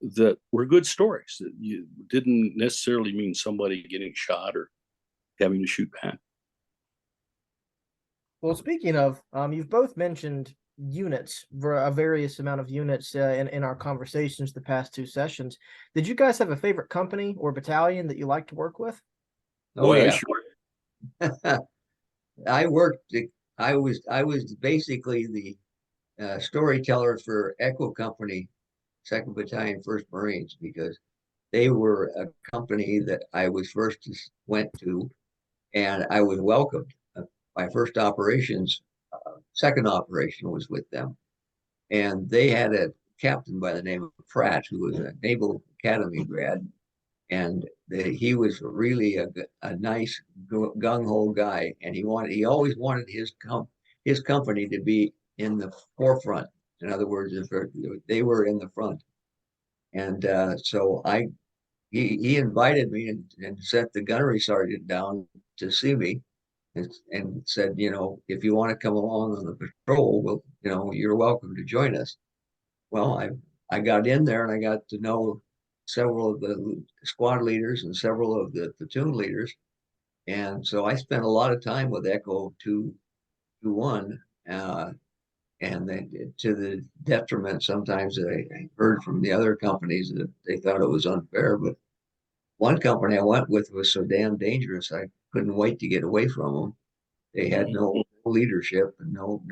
Speaker 1: that were good stories that you didn't necessarily mean somebody getting shot or having to shoot back.
Speaker 2: Well, speaking of, you've both mentioned units, a various amount of units in our conversations the past two sessions. Did you guys have a favorite company or battalion that you like to work with?
Speaker 3: Oh, yeah.
Speaker 1: Sure.
Speaker 3: I was basically the storyteller for Echo Company, 2nd Battalion, 1st Marines, because they were a company that I was went to, and I was welcomed. My first operations, second operation was with them. And they had a captain by the name of Pratt, who was a Naval Academy grad. And he was really a nice gung-ho guy. And he always wanted his company to be in the forefront. In other words, if they were in the front. And so he invited me and sent the gunnery sergeant down to see me. And said, if you want to come along on the patrol, well, you're welcome to join us. Well, I got in there and I got to know several of the squad leaders and several of the platoon leaders. And so I spent a lot of time with Echo 221, and then to the detriment, sometimes I heard from the other companies that they thought it was unfair. But one company I went with was so damn dangerous. couldn't wait to get away from them. They had no leadership and no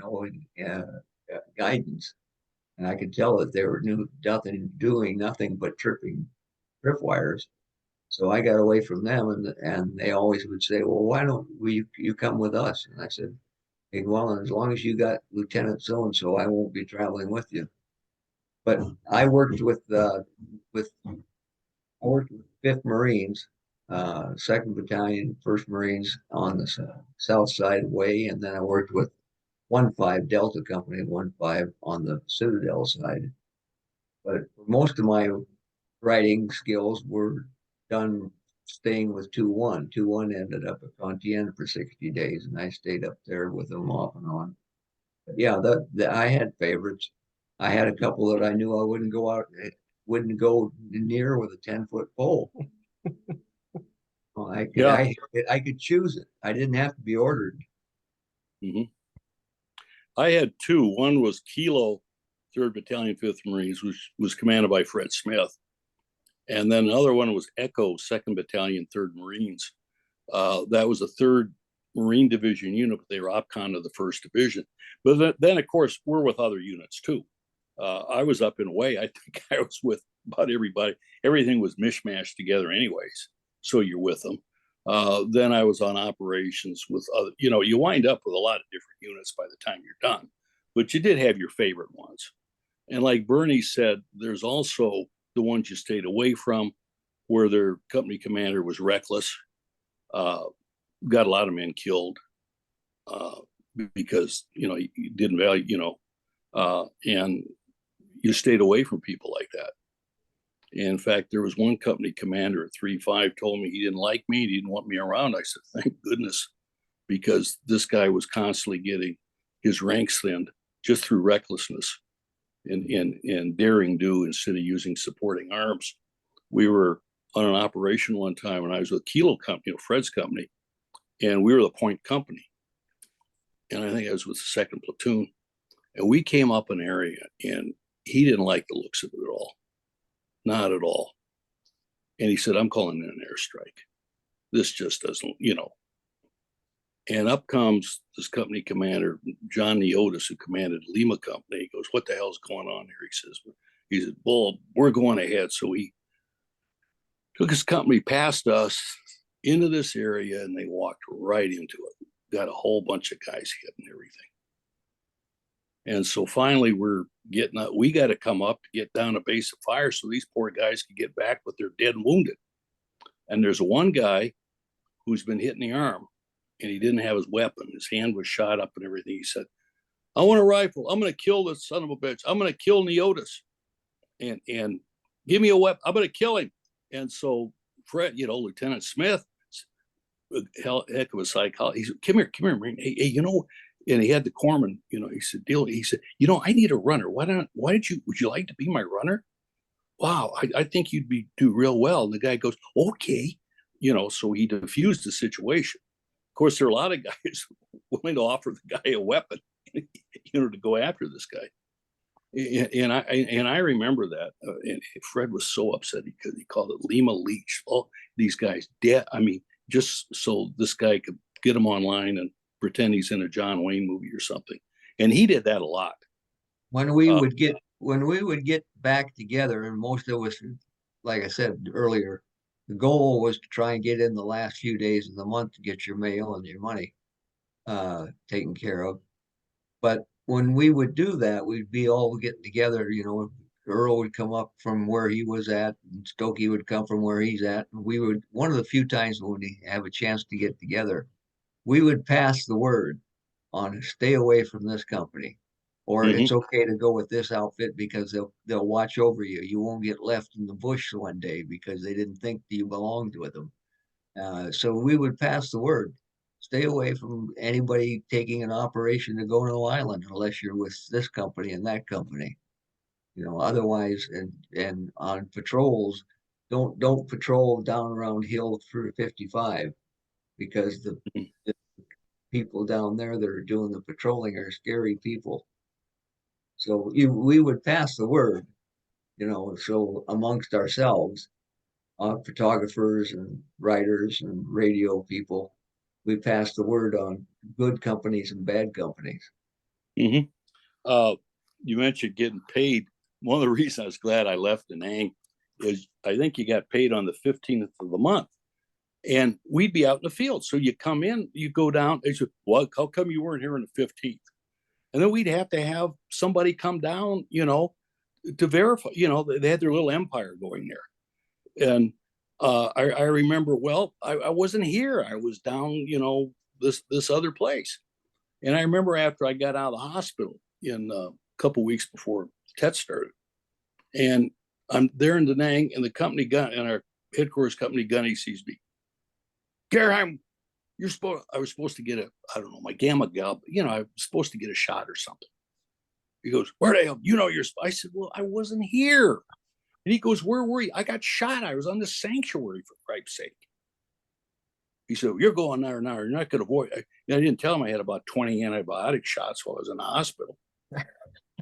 Speaker 3: guidance, and I could tell that they were doing nothing but tripping tripwires. So I got away from them, and they always would say, "Well, why don't you come with us?" And I said, "Hey, well, as long as you got Lieutenant so and so, I won't be traveling with you." But I worked with I worked with 5th Marines, 2nd Battalion, 1st Marines on the south side way, and then I worked with 1-5 Delta Company, 1-5 on the Citadel side. But most of my writing skills were done staying with 2-1. 2-1 ended up at Pontian for 60 days, and I stayed up there with them off and on. But yeah, I had favorites. I had a couple that I knew I wouldn't go near with a 10-foot pole. Well, I could choose it. I didn't have to be ordered.
Speaker 1: Mm-hmm. I had 2. One was Kilo, 3rd Battalion, 5th Marines, which was commanded by Fred Smith. And then another one was Echo, 2nd Battalion, 3rd Marines. That was a 3rd Marine Division unit, but they were OPCON of the 1st Division. But then, of course, we're with other units too. I was up in a way, I think I was with about everybody. Everything was mishmashed together anyways, so you're with them. Then I was on operations with other, you wind up with a lot of different units by the time you're done, but you did have your favorite ones. And like Bernie said, there's also the ones you stayed away from where their company commander was reckless, got a lot of men killed because, you didn't value, and you stayed away from people like that. And in fact, there was one company commander at 3-5 told me he didn't like me. He didn't want me around. I said, thank goodness, because this guy was constantly getting his ranks thinned just through recklessness and daring do instead of using supporting arms. We were on an operation one time and I was with Kilo Company, Fred's company, and we were the point company. And I think I was with the 2nd platoon. And we came up an area and he didn't like the looks of it at all. Not at all. And he said, I'm calling in an airstrike. This just doesn't, And up comes this company commander, John Neotis, who commanded Lima Company. He goes, what the hell's going on here? He said, well, we're going ahead. So he took his company past us into this area and they walked right into it. Got a whole bunch of guys hit and everything. And so finally we got to come up to get down a base of fire so these poor guys could get back with their dead and wounded. And there's one guy who's been hit in the arm and he didn't have his weapon. His hand was shot up and everything. He said, I want a rifle. I'm going to kill this son of a bitch. I'm going to kill Neotis and give me a weapon. I'm going to kill him. And so Fred, Lieutenant Smith, heck of a psychologist. He said, come here, Marine. Hey, and he had the corpsman, he said, I need a runner. Would you like to be my runner? Wow, I think you'd do real well. And the guy goes, okay. So he diffused the situation. Of course, there are a lot of guys willing to offer the guy a weapon, to go after this guy. And I remember that. And Fred was so upset because he called it Lima Leech. All these guys dead. I mean, just so this guy could get him online and pretend he's in a John Wayne movie or something. And he did that a lot.
Speaker 3: When we would get back together, and most of us, like I said earlier, the goal was to try and get in the last few days of the month to get your mail and your money taken care of. But when we would do that, we'd be all getting together, Earl would come up from where he was at, and Stokey would come from where he's at. And we would, one of the few times when we have a chance to get together, we would pass the word on stay away from this company, or it's okay to go with this outfit because they'll watch over you. You won't get left in the bush one day because they didn't think you belonged with them. So we would pass the word. Stay away from anybody taking an operation to go to an island unless you're with this company and that company. Otherwise, and on patrols, don't patrol down around Hill through 55 because the people down there that are doing the patrolling are scary people. So we would pass the word, so amongst ourselves, photographers and writers and radio people, we pass the word on good companies and bad companies.
Speaker 1: Mm-hmm. You mentioned getting paid. One of the reasons I was glad I left Da Nang is I think you got paid on the 15th of the month. And we'd be out in the field. So you come in, you go down, they said, well, how come you weren't here on the 15th? And then we'd have to have somebody come down, to verify, they had their little empire going there. And I remember, well, I wasn't here. I was down, this other place. And I remember after I got out of the hospital in a couple of weeks before TET started, and I'm there in Da Nang, and the company gun and our headquarters company gunny sees me. Gerheim, I was supposed to get I don't know, my gamma gal, I was supposed to get a shot or something. He goes, where the hell, I said, well, I wasn't here. And he goes, where were you? I got shot. I was on the sanctuary, for Christ's sake. He said, you're going there now. You're not going to avoid. I didn't tell him I had about 20 antibiotic shots while I was in the hospital.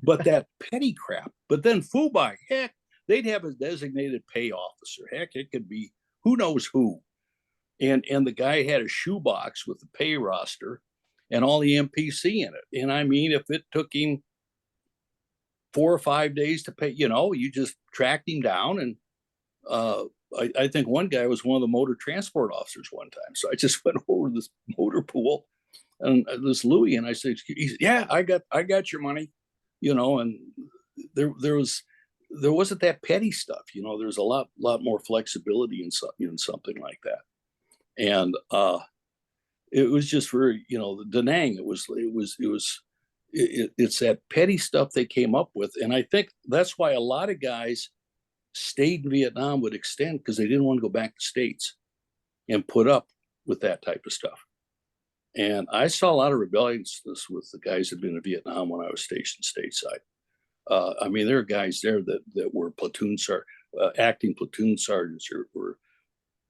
Speaker 1: But that petty crap. But then Fubai, heck, they'd have a designated pay officer. Heck, it could be who knows who. And the guy had a shoebox with the pay roster and all the MPC in it. And I mean, if it took him 4 or 5 days to pay, you just tracked him down. And I think one guy was one of the motor transport officers one time. So I just went over this motor pool and this Louis, and I said, he said, yeah, I got your money, and there wasn't that petty stuff, there's a lot more flexibility in something like that. And it was just very, the Da Nang, it's that petty stuff they came up with. And I think that's why a lot of guys stayed in Vietnam would extend, because they didn't want to go back to States and put up with that type of stuff. And I saw a lot of rebellions with the guys that had been in Vietnam when I was stationed stateside. I mean, there are guys there that were acting platoon sergeants or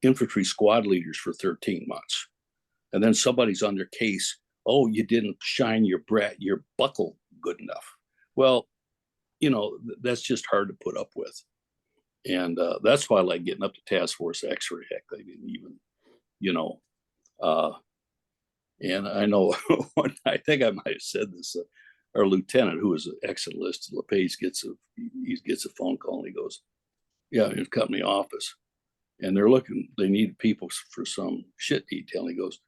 Speaker 1: infantry squad leaders for 13 months. And then somebody's on their case. Oh, you didn't shine your buckle good enough. Well, that's just hard to put up with. And that's why I like getting up to Task Force XRay. Heck, they didn't even, and I know I think I might have said this. Our lieutenant, who was an ex-enlisted, LePage gets a phone call, and he goes, yeah, in company office. And they need people for some shit detail. And he goes,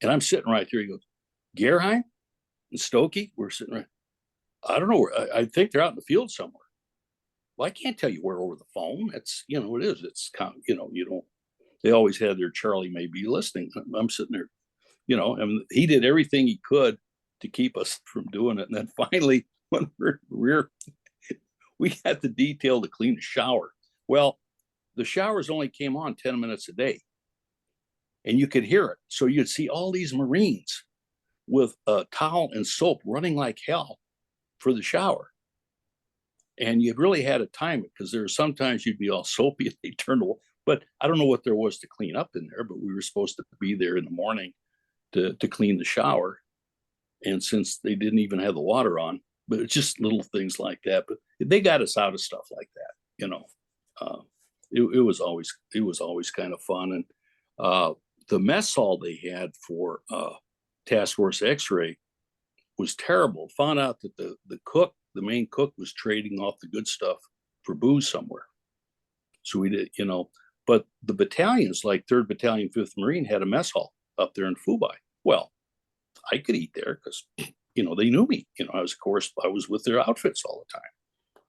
Speaker 1: and I'm sitting right there. He goes, Gerheim and Stokey, we're sitting right. I don't know where. I think they're out in the field somewhere. Well, I can't tell you where over the phone. It's, it is. It's kind of, you don't. They always had their Charlie may be listening. I'm sitting there, and he did everything he could to keep us from doing it. And then finally, when we got the detail to clean the shower. Well, the showers only came on 10 minutes a day, and you could hear it. So you'd see all these Marines with a towel and soap running like hell for the shower. And you really had to time it, because there were sometimes you'd be all soapy and they turned away. But I don't know what there was to clean up in there, but we were supposed to be there in the morning to clean the shower. And since they didn't even have the water on, but it's just little things like that. But they got us out of stuff like that, it was always kind of fun. And the mess hall they had for Task Force XRay was terrible. Found out that the main cook was trading off the good stuff for booze somewhere. So we did, but the battalions like 3rd Battalion, 5th Marine had a mess hall up there in Fubai. Well, I could eat there because, they knew me. I was with their outfits all the time.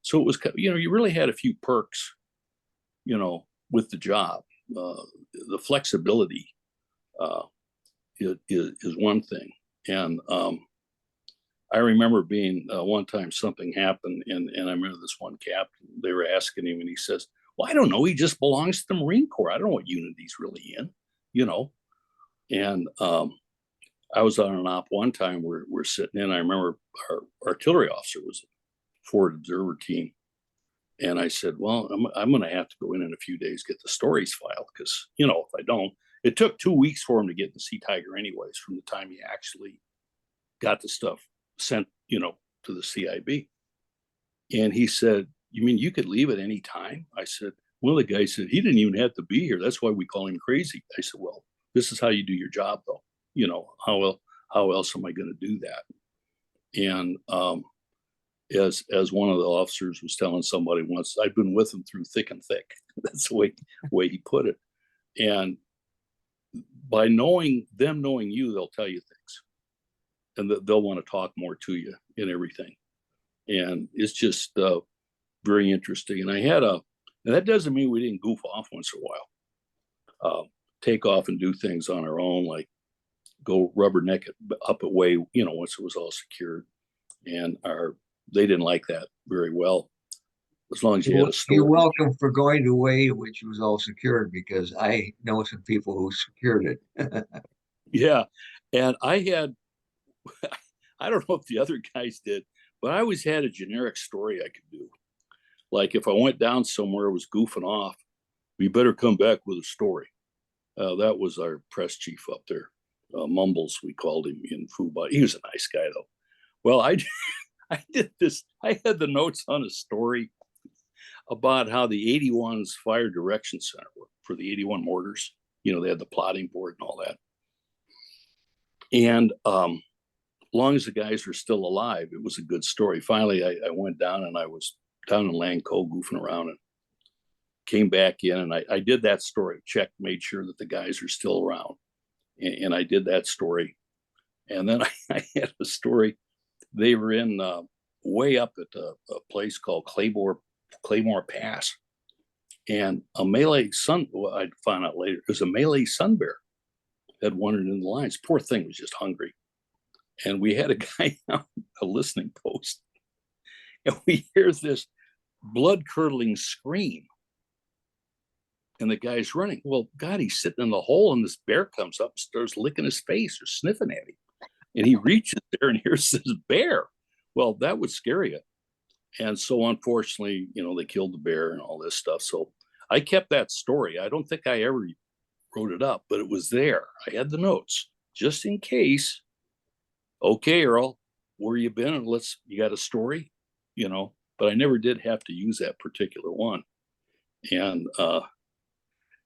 Speaker 1: So it was, you really had a few perks, with the job. The flexibility is one thing. And I remember being one time something happened, and I remember this one captain, they were asking him, and he says, well, I don't know, he just belongs to the Marine Corps. I don't know what unit he's really in, And I was on an op one time where we're sitting in. I remember our artillery officer was a forward observer team. And I said, well, I'm going to have to go in a few days, get the stories filed, because, if I don't, it took 2 weeks for him to get the Sea Tiger anyways, from the time he actually got the stuff sent, to the CIB. And he said, you mean you could leave at any time? I said, one of the guys said, he didn't even have to be here. That's why we call him crazy. I said, well, this is how you do your job, though. you know, how else am I going to do that? And as one of the officers was telling somebody once, I've been with him through thick and thick. That's the way he put it. And by knowing you, they'll tell you things, and they'll want to talk more to you and everything. And it's just very interesting. And and that doesn't mean we didn't goof off once in a while, take off and do things on our own, like go rubberneck it up away, you know, once it was all secured. And they didn't like that very well. As long as you had a story.
Speaker 3: You're welcome for going to way which was all secured, because I know some people who secured it.
Speaker 1: Yeah. And I don't know if the other guys did, but I always had a generic story I could do. Like if I went down somewhere, was goofing off, we better come back with a story. That was our press chief up there. Mumbles, we called him in Fuba. He was a nice guy though. Well, I did this. I had the notes on a story about how the 81's Fire Direction Center worked for the 81 mortars. You know, they had the plotting board and all that. And long as the guys were still alive, it was a good story. Finally, I went down, and I was down in Langco goofing around, and came back in, and I did that story, checked, made sure that the guys are still around. And I did that story. And then I had a story. They were in way up at a place called Claymore Pass. And a Malay well, I'd find out later, it was a Malay sun bear had wandered in the lines. Poor thing was just hungry. And we had a guy on a listening post. And we hear this blood-curdling scream. And the guy's running. Well, God, he's sitting in the hole, and this bear comes up and starts licking his face or sniffing at him. And he reaches there, and here's this bear. Well, that would scare you. And so unfortunately, you know, they killed the bear and all this stuff. So I kept that story. I don't think I ever wrote it up, but it was there. I had the notes just in case. Okay, Earl, where you been? And you got a story, you know, but I never did have to use that particular one. And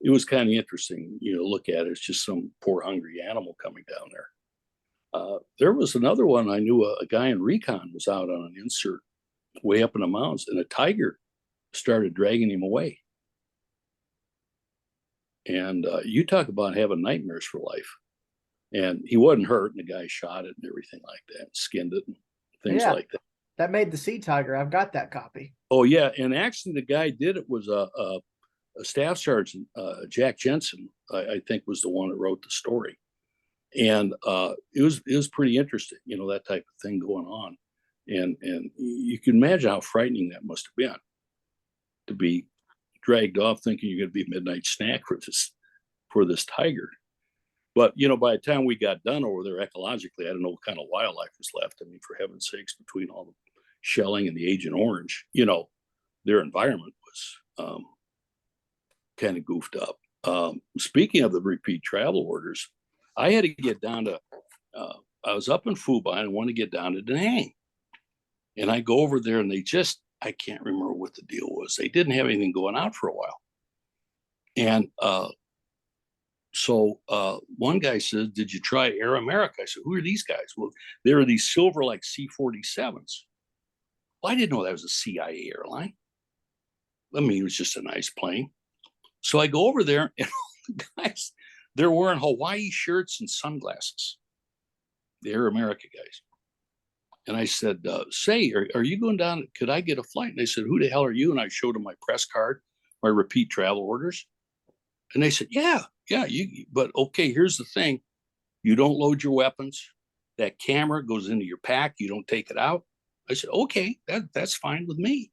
Speaker 1: it was kind of interesting, you know, look at it. It's just some poor hungry animal coming down there. There was another one. I knew a guy in recon was out on an insert way up in the mountains, and a tiger started dragging him away. And you talk about having nightmares for life. And he wasn't hurt, and the guy shot it and everything like that, skinned it and things like that.
Speaker 2: That made the sea tiger. I've got that copy.
Speaker 1: Oh yeah, and actually the guy did it was a staff sergeant, Jack Jensen, I think was the one that wrote the story. And it was pretty interesting, you know, that type of thing going on. And you can imagine how frightening that must have been, to be dragged off thinking you're going to be a midnight snack for this tiger. But, you know, by the time we got done over there ecologically, I don't know what kind of wildlife was left. I mean, for heaven's sakes, between all the shelling and the Agent Orange, you know, their environment was kind of goofed up. Speaking of the repeat travel orders, I had to get down to, I was up in Fuba and I wanted to get down to Da Nang. And I go over there, and I can't remember what the deal was. They didn't have anything going out for a while. And so one guy says, "Did you try Air America?" I said, "Who are these guys?" Well, there are these silver like C-47s. Well, I didn't know that was a CIA airline. I mean, it was just a nice plane. So I go over there, and the guys, they're wearing Hawaii shirts and sunglasses. The Air America guys. And I said, say, are you going down? Could I get a flight? And they said, "Who the hell are you?" And I showed them my press card, my repeat travel orders. And they said, yeah, but okay, here's the thing. You don't load your weapons. That camera goes into your pack. You don't take it out. I said, okay, that's fine with me.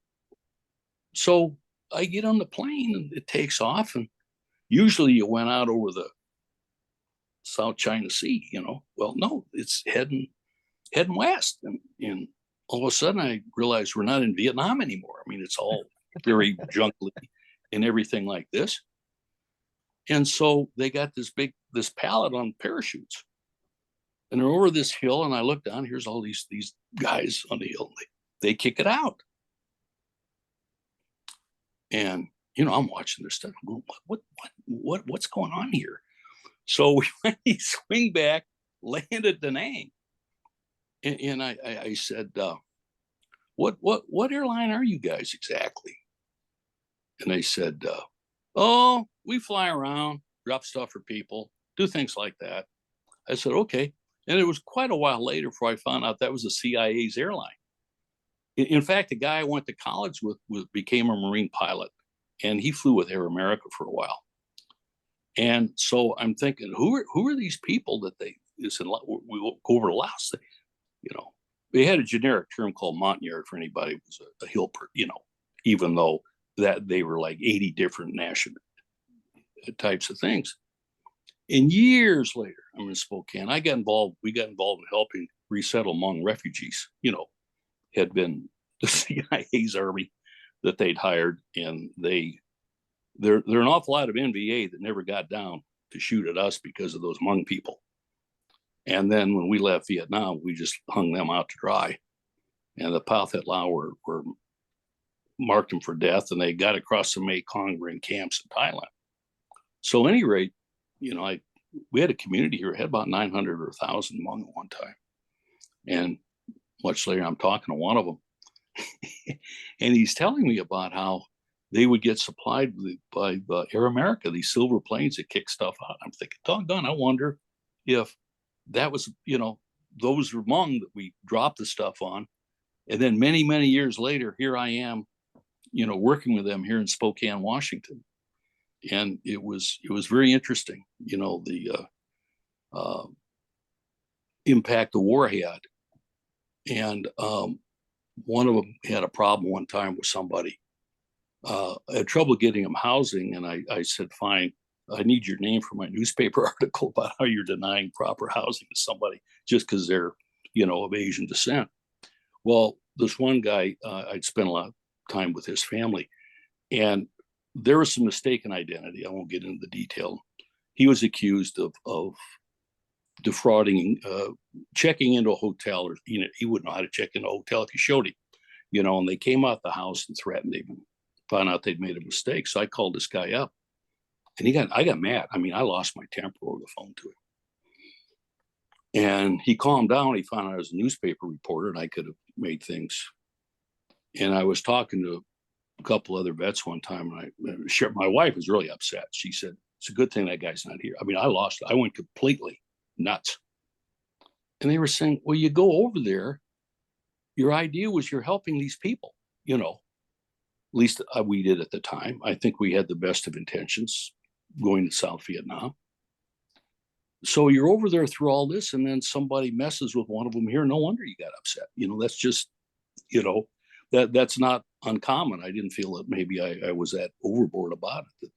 Speaker 1: So I get on the plane, and it takes off. And usually you went out over the South China Sea, you know. Well, no, it's heading west. And all of a sudden I realized we're not in Vietnam anymore. I mean, it's all very jungly and everything like this. And so they got this pallet on parachutes, and they're over this hill, and I look down, here's all these guys on the hill. They kick it out. And, you know, I'm watching this stuff. I'm going, what's going on here? So we swing back, landed Da Nang. And I said, what airline are you guys exactly? And they said, oh, we fly around, drop stuff for people, do things like that. I said, okay. And it was quite a while later before I found out that was the CIA's airline. In fact, the guy I went to college with became a Marine pilot, and he flew with Air America for a while. And so I'm thinking, who are these people that we go over to Laos? They had a generic term called Montagnard for anybody who was a hill, even though that they were like 80 different national types of things. And years later, I'm in Spokane. We got involved in helping resettle Hmong refugees. Had been the CIA's army that they'd hired, and there are an awful lot of NVA that never got down to shoot at us because of those Hmong people. And then when we left Vietnam, we just hung them out to dry. And the Pathet Lao were marked them for death, and they got across the Mekong, were in camps in Thailand. So at any rate, we had a community here. We had about 900 or 1,000 Hmong at one time. And much later, I'm talking to one of them. And he's telling me about how they would get supplied by Air America, these silver planes that kick stuff out. I'm thinking, doggone, I wonder if that was, those were Hmong that we dropped the stuff on. And then many, many years later, here I am, working with them here in Spokane, Washington. And it was very interesting, the impact the war had. And one of them had a problem one time with somebody. I had trouble getting him housing, and I said, fine, I need your name for my newspaper article about how you're denying proper housing to somebody just because they're, of Asian descent. Well, this one guy, I'd spent a lot of time with his family, and there was some mistaken identity. I won't get into the detail. He was accused of defrauding, checking into a hotel, or he wouldn't know how to check into a hotel if you showed him, and they came out the house and threatened him, found out they'd made a mistake. So I called this guy up, and I got mad. I mean, I lost my temper over the phone to him. And he calmed down. He found out I was a newspaper reporter, and I could have made things. And I was talking to a couple other vets one time, and my wife was really upset. She said, it's a good thing that guy's not here. I mean, I went completely nuts. And they were saying, well, you go over there, your idea was you're helping these people, at least we did at the time. I think we had the best of intentions going to South Vietnam. So you're over there through all this, and then somebody messes with one of them here. No wonder you got upset. That's just, that's not uncommon. I didn't feel that maybe I was that overboard about it.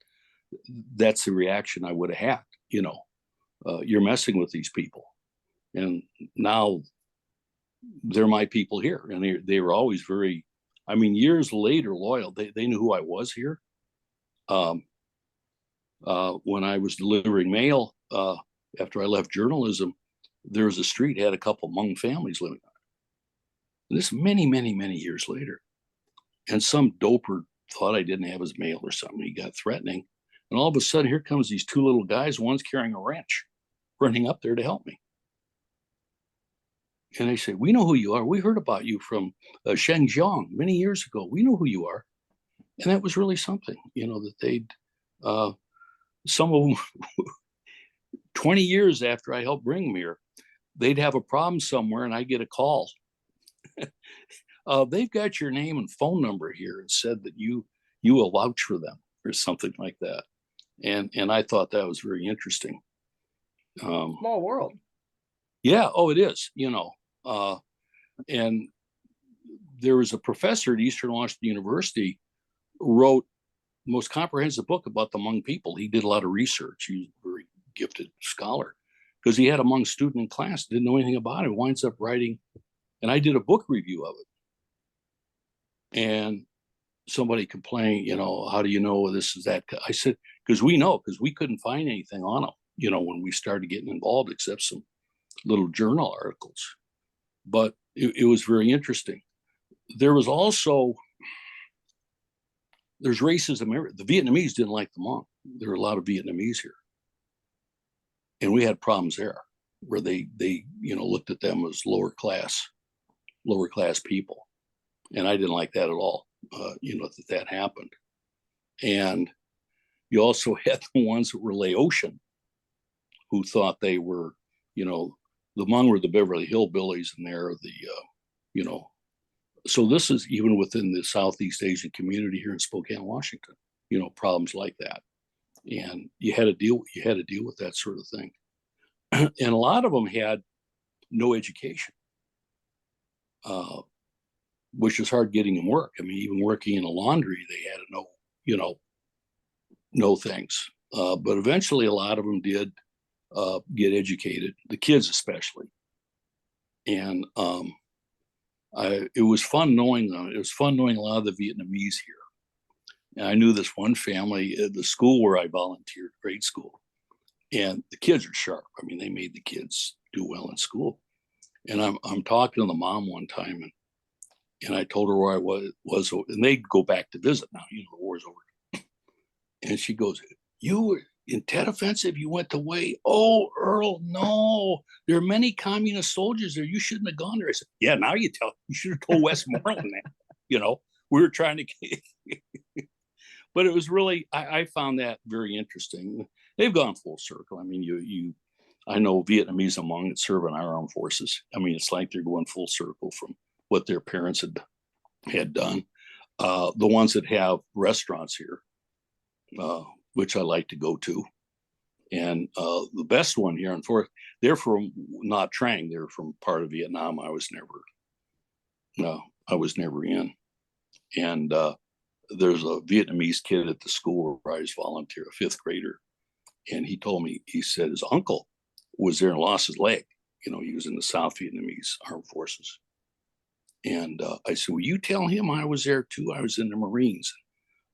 Speaker 1: That's the reaction I would have had. You're messing with these people, and now they're my people here, and they were always very, years later, loyal. They knew who I was here. When I was delivering mail, after I left journalism, there was a street had a couple Hmong families living on it. And this many, many, many years later. And some doper thought I didn't have his mail or something. He got threatening. And all of a sudden, here comes these two little guys. One's carrying a wrench, running up there to help me. And they say, we know who you are. We heard about you from Shenzhen many years ago. We know who you are. And that was really something, that they'd, some of them, 20 years after I helped bring them here, they'd have a problem somewhere, and I get a call. They've got your name and phone number here and said that you will vouch for them or something like that. And I thought that was very interesting.
Speaker 2: Small world.
Speaker 1: Yeah. Oh, it is, and there was a professor at Eastern Washington University wrote the most comprehensive book about the Hmong people. He did a lot of research. He was a very gifted scholar because he had a Hmong student in class, didn't know anything about it, winds up writing, and I did a book review of it. And somebody complained, how do you know this is that? I said, because we couldn't find anything on them, when we started getting involved, except some little journal articles. But it was very interesting. There was also, there's racism. The Vietnamese didn't like the Hmong. There were a lot of Vietnamese here. And we had problems there. where they looked at them as lower class people. And I didn't like that at all, that happened. And you also had the ones that were Laotian, who thought they were, the Hmong were the Beverly Hillbillies, and they're the, so this is even within the Southeast Asian community here in Spokane, Washington, problems like that. And you had to deal with that sort of thing. And a lot of them had no education, which is hard getting them work. I mean, even working in a laundry, they had to know things. But eventually, a lot of them did get educated, the kids especially. And it was fun knowing them. It was fun knowing a lot of the Vietnamese here. And I knew this one family at the school where I volunteered, grade school. And the kids are sharp. I mean, they made the kids do well in school. And I'm talking to the mom one time, and I told her where I was, and they'd go back to visit now. The war's over. And she goes, "You were in Tet Offensive? You went away? Oh, Earl, no. There are many communist soldiers there. You shouldn't have gone there." I said, "Yeah, now you should have told Westmoreland that. We were trying to." But it was really, I found that very interesting. They've gone full circle. I mean, I know Vietnamese Hmong that serve in our armed forces. I mean, it's like they're going full circle from what their parents had done. The ones that have restaurants here, which I like to go to. And the best one here, unfortunately, they're from Nha Trang. They're from part of Vietnam I was never in. And there's a Vietnamese kid at the school where I was volunteer, a 5th grader. And he told me, he said his uncle was there and lost his leg. He was in the South Vietnamese armed forces. And I said, "Will you tell him I was there too? I was in the Marines.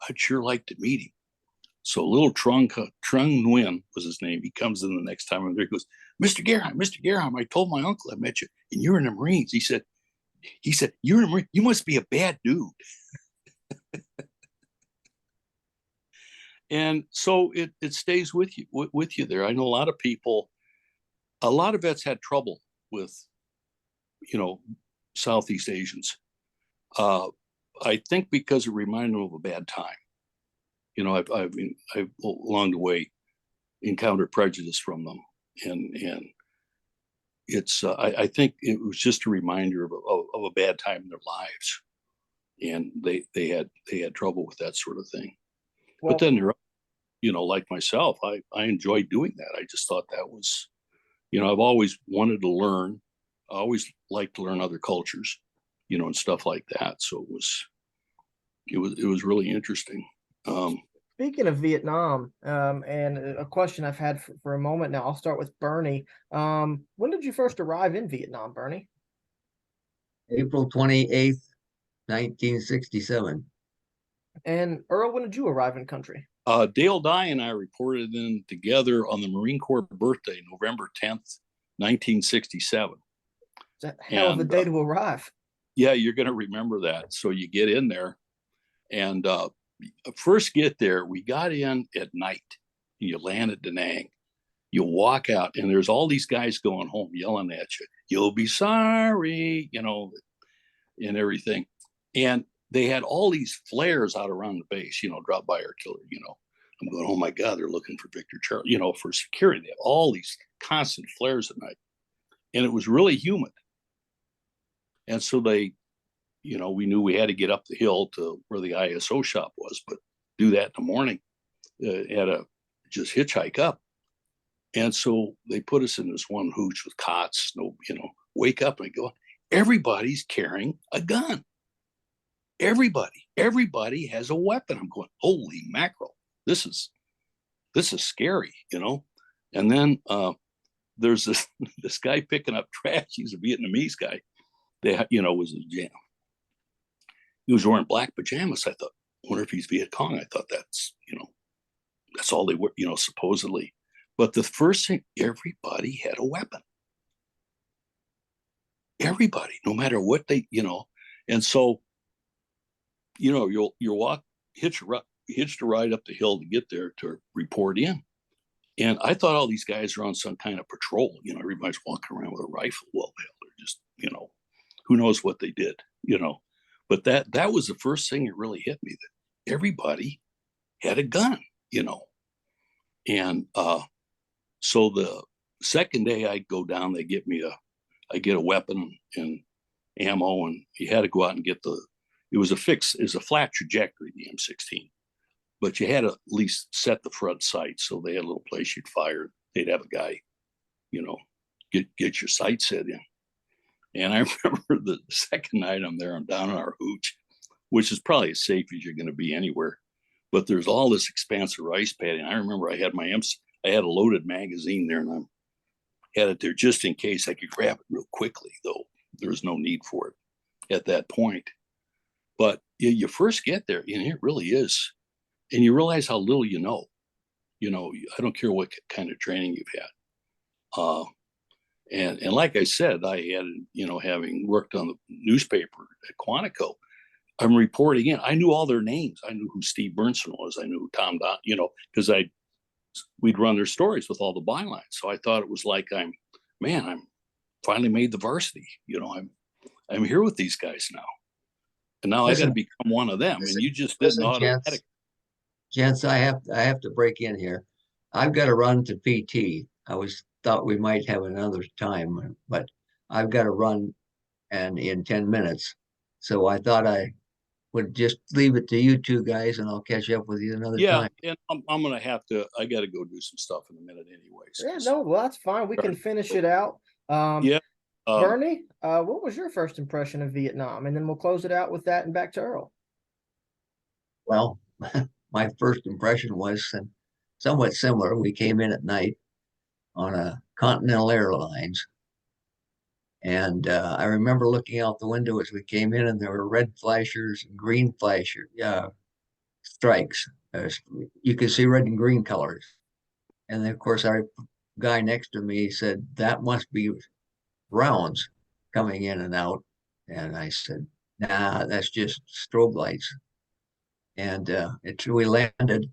Speaker 1: I'd sure like to meet him." So little Trung Nguyen was his name. He comes in the next time I'm there. He goes, Mr. Gerheim, I told my uncle I met you, and you're in the Marines." He said, "You're in the Marines. You must be a bad dude." And so it stays with you there. I know a lot of vets had trouble with, Southeast Asians. I think because it reminded them of a bad time. I've along the way encountered prejudice from them, and it's I think it was just a reminder of a bad time in their lives, and they had trouble with that sort of thing.
Speaker 2: Well,
Speaker 1: But then they're, like myself, I enjoyed doing that. I just thought that was, I've always wanted to learn. I always liked to learn other cultures, and stuff like that. So it was really interesting.
Speaker 2: speaking of Vietnam, and a question I've had for a moment now, I'll start with Bernie. When did you first arrive in Vietnam, Bernie?
Speaker 3: April 28th, 1967.
Speaker 2: And Earl, when did you arrive in country?
Speaker 1: Dale Dye and I reported in together on the Marine Corps birthday, November 10th, 1967.
Speaker 2: It's a hell of a day to arrive.
Speaker 1: Yeah, you're going to remember that. So you get in there, and first get there, we got in at night. You land at Da Nang. You walk out, and there's all these guys going home yelling at you, "You'll be sorry," and everything. And they had all these flares out around the base, dropped by artillery, I'm going, "Oh my God, they're looking for Victor Charlie," for security. They have all these constant flares at night. And it was really humid. And so we knew we had to get up the hill to where the ISO shop was, but do that in the morning, had to just hitchhike up. And so they put us in this one hooch with cots, wake up and go, everybody's carrying a gun. Everybody has a weapon. I'm going, holy mackerel, this is scary, And then there's this guy picking up trash. He's a Vietnamese guy. Was a jam. He was wearing black pajamas. I thought, wonder if he's Viet Cong. I thought that's all they were, supposedly. But the first thing, everybody had a weapon. Everybody, no matter what they, and so, you'll walk, hitch a ride up the hill to get there to report in. And I thought all these guys were on some kind of patrol. You know, everybody's walking around with a rifle. Well, they're just, you know, who knows what they did, you know. But that was the first thing that really hit me, that everybody had a gun, you know. And so the second day I go down, I get a weapon and ammo, and you had to go out and get it was a flat trajectory, the M16. But you had to at least set the front sight, so they had a little place you'd fire. They'd have a guy, you know, get your sight set in. And I remember the second night I'm there, I'm down in our hooch, which is probably as safe as you're going to be anywhere. But there's all this expansive rice paddy. And I remember I had I had a loaded magazine there, and I had it there just in case I could grab it real quickly, though there was no need for it at that point. But you first get there, and it really is. And you realize how little you know. You know, I don't care what kind of training you've had. And like I said, I had, you know, having worked on the newspaper at Quantico, I'm reporting in. I knew all their names. I knew who Steve Bernston was. I knew who Tom Don, you know, because we'd run their stories with all the bylines. So I thought it was like I'm finally made the varsity. You know, I'm here with these guys now, and now I got to become one of them. And you just didn't automatically.
Speaker 3: Gents, I have to break in here. I've got to run to PT. Thought we might have another time, but I've got to run and in 10 minutes. So I thought I would just leave it to you two guys, and I'll catch up with you another time.
Speaker 1: Yeah, and I'm gonna have to. I got to go do some stuff in a minute, anyways.
Speaker 2: Yeah, no, well, that's fine. We can finish it out.
Speaker 1: Yeah.
Speaker 2: Bernie, what was your first impression of Vietnam? And then we'll close it out with that and back to Earl.
Speaker 3: Well, my first impression was somewhat similar. We came in at night on a Continental Airlines. And I remember looking out the window as we came in, and there were red flashers and green flasher strikes. You could see red and green colors. And then, of course, our guy next to me said, "That must be rounds coming in and out." And I said, "Nah, that's just strobe lights." And we landed,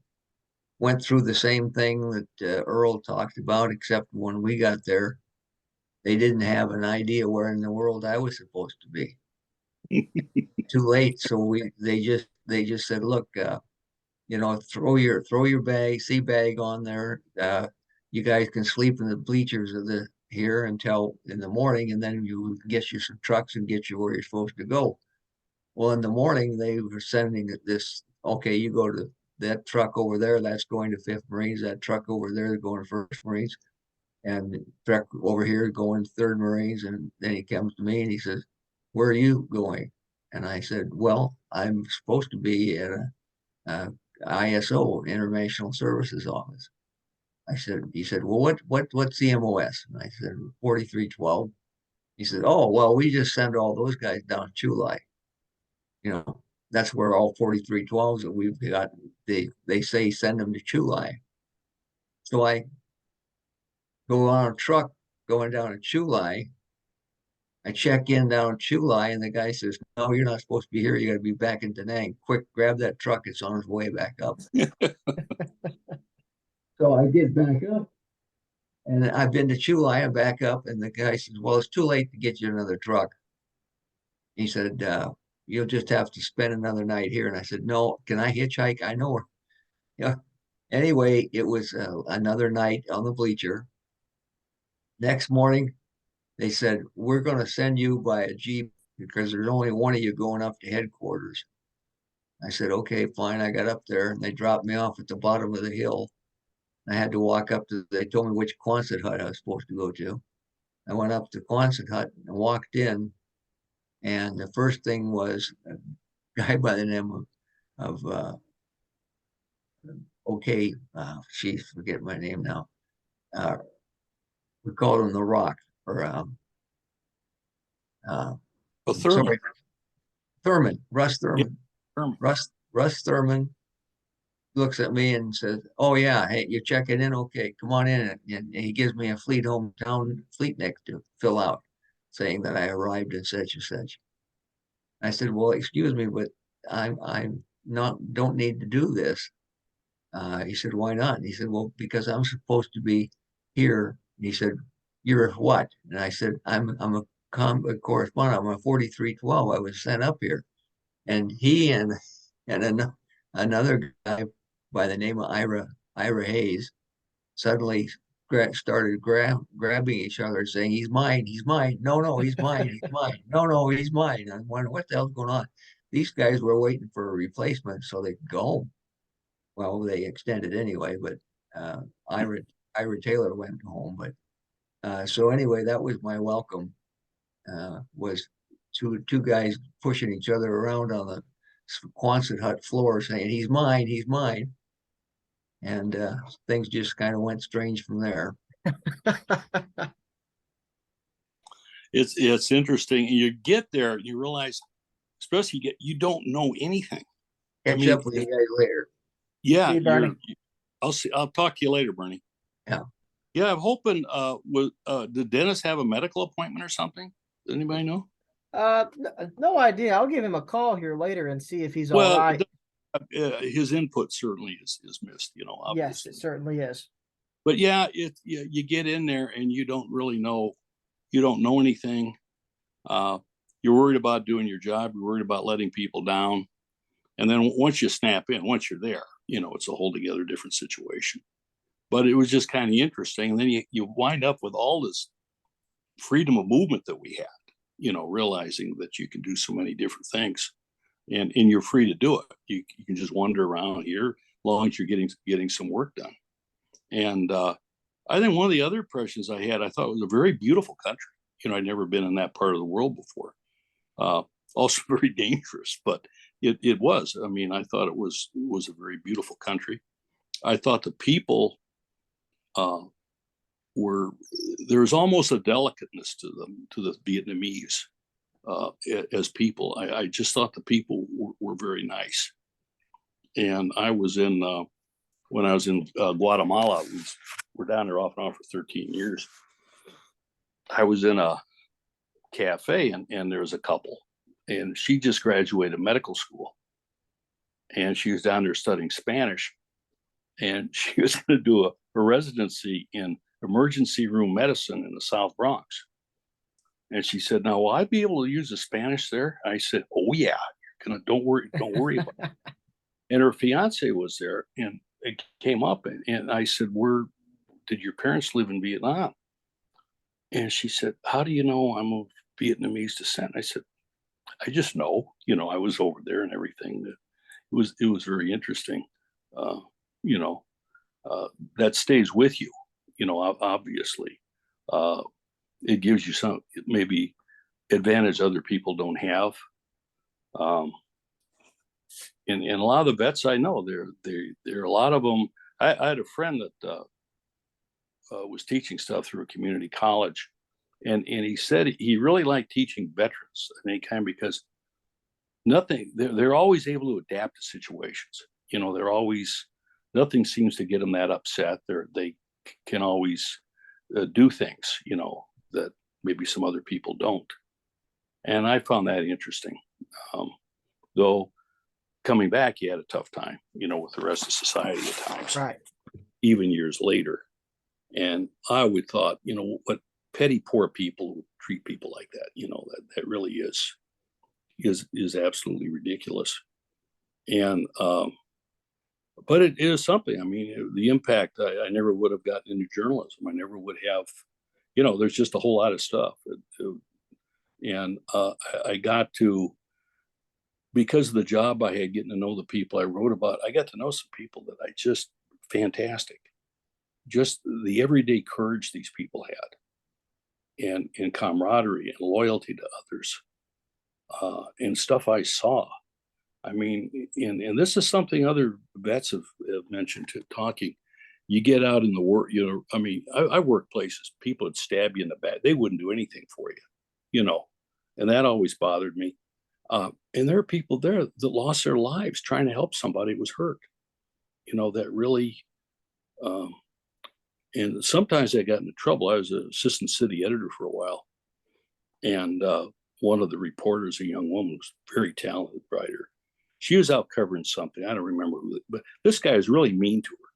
Speaker 3: went through the same thing that Earl talked about, except when we got there, they didn't have an idea where in the world I was supposed to be. Too late, so they just said, "Look, you know, throw your sea bag on there. You guys can sleep in the bleachers of here until in the morning, and then you get you some trucks and get you where you're supposed to go." Well, in the morning they were sending this. Okay, you go to that truck over there. That's going to 5th Marines. That truck over there is going to 1st Marines. And the truck over here going to 3rd Marines. And then he comes to me and he says, "Where are you going?" And I said, "Well, I'm supposed to be at a ISO, International Services Office." He said, "Well, what's the MOS?" And I said, 4312. He said, "Oh, well, we just send all those guys down Chulai. You know, that's where all 4312s that we've got, they say send them to Chulai." So I go on a truck going down to Chulai. I check in down Chulai, and the guy says, "No, you're not supposed to be here. You got to be back in Da Nang. Quick, grab that truck. It's on its way back up." So I get back up, and I've been to Chulai and back up, and the guy says, "Well, it's too late to get you another truck." He said, "You'll just have to spend another night here." And I said, "No, can I hitchhike? I know her." Yeah. Anyway, it was another night on the bleacher. Next morning, they said, "We're going to send you by a Jeep because there's only one of you going up to headquarters." I said, "Okay, fine." I got up there, and they dropped me off at the bottom of the hill. I had to walk up to, they told me which Quonset hut I was supposed to go to. I went up to Quonset hut and walked in. And the first thing was a guy by the name of forget my name now. We called him the Rock, or
Speaker 1: Thurman.
Speaker 3: Thurman, Russ Thurman.
Speaker 1: Yeah, Thurman.
Speaker 3: Russ Thurman looks at me and says, "Oh yeah, hey, you're checking in? Okay, come on in." And he gives me a fleet hometown fleet neck to fill out, saying that I arrived in such and such. I said, "Well, excuse me, but I'm not don't need to do this." He said, why not? And he said, well, because I'm supposed to be here. And he said, you're what? And I said, I'm a correspondent. I'm a 4312. I was sent up here. And he and another guy by the name of Ira Hayes suddenly started grabbing each other, saying, "He's mine, he's mine. No, no, he's mine, he's mine. No, no, he's mine." I'm wondering what the hell's going on. These guys were waiting for a replacement so they could go home. Well, they extended anyway, but uh, Ira Taylor went home. But so anyway, that was my welcome. Was two guys pushing each other around on the Quonset hut floor, saying, "He's mine, he's mine." And things just kind of went strange from there.
Speaker 1: It's interesting. You get there, and you realize, especially you don't know anything.
Speaker 3: Catch up with you guys later.
Speaker 1: Yeah,
Speaker 2: See you, Bernie.
Speaker 1: I'll talk to you later, Bernie.
Speaker 3: Yeah.
Speaker 1: Yeah, I'm hoping. Did Dennis have a medical appointment or something? Does anybody know?
Speaker 2: No idea. I'll give him a call here later and see if he's all
Speaker 1: Well,
Speaker 2: right.
Speaker 1: his input certainly is missed. Obviously.
Speaker 2: Yes, it certainly is.
Speaker 1: But yeah, you get in there and you don't really know. You don't know anything. You're worried about doing your job. You're worried about letting people down. And then once you snap in, once you're there, it's a whole together different situation. But it was just kind of interesting. And then you wind up with all this freedom of movement that we had, realizing that you can do so many different things and you're free to do it. You can just wander around here as long as you're getting some work done. And I think one of the other impressions I had, I thought it was a very beautiful country. I'd never been in that part of the world before. Also very dangerous, but it was. I mean, I thought it was a very beautiful country. I thought the people there was almost a delicateness to them, to the Vietnamese as people. I just thought the people were very nice. And I was when I was in Guatemala, we're down there off and on for 13 years. I was in a cafe and there was a couple and she just graduated medical school and she was down there studying Spanish and she was going to do a residency in emergency room medicine in the South Bronx. And she said, "Now, will I be able to use the Spanish there?" I said, "Oh yeah, don't worry about it." And her fiance was there and it came up and I said, did your parents live in Vietnam? And she said, "How do you know I'm of Vietnamese descent?" I said, "I just know, I was over there and everything." It was very interesting. You know, that stays with you, obviously. It gives you some maybe advantage other people don't have. And a lot of the vets I know, there are a lot of them. I had a friend that was teaching stuff through a community college, and he said he really liked teaching veterans of any kind because they're always able to adapt to situations. They're always nothing seems to get them that upset. They can always do things, that maybe some other people don't. And I found that interesting. Though coming back, he had a tough time, with the rest of society at times,
Speaker 2: Right.
Speaker 1: even years later. And I would thought, what petty poor people would treat people like that, that really is absolutely ridiculous. And but it is something. I mean, the impact, I never would have gotten into journalism. I never would have, there's just a whole lot of stuff. And I got to, because of the job I had, getting to know the people I wrote about, I got to know some people that fantastic. Just the everyday courage these people had and camaraderie and loyalty to others and stuff I saw. I mean, and this is something other vets have mentioned to talking. You get out in the work, I mean, I work places, people would stab you in the back. They wouldn't do anything for you, and that always bothered me. And there are people there that lost their lives trying to help somebody who was hurt, that really, and sometimes I got into trouble. I was an assistant city editor for a while. And one of the reporters, a young woman, was a very talented writer. She was out covering something. I don't remember who, but this guy is really mean to her.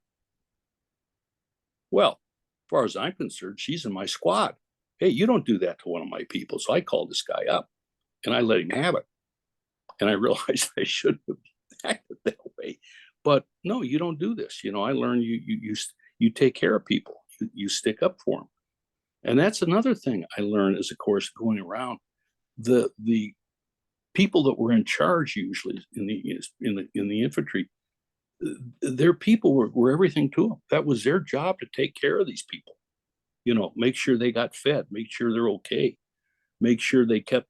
Speaker 1: Well, as far as I'm concerned, she's in my squad. Hey, you don't do that to one of my people. So I called this guy up and I let him have it. And I realized I shouldn't have acted that way. But no, you don't do this. You know, I learned you take care of people. You stick up for them. And that's another thing I learned as, of course, going around. The people that were in charge usually in the infantry, their people were everything to them. That was their job, to take care of these people. You know, make sure they got fed, make sure they're okay, make sure they kept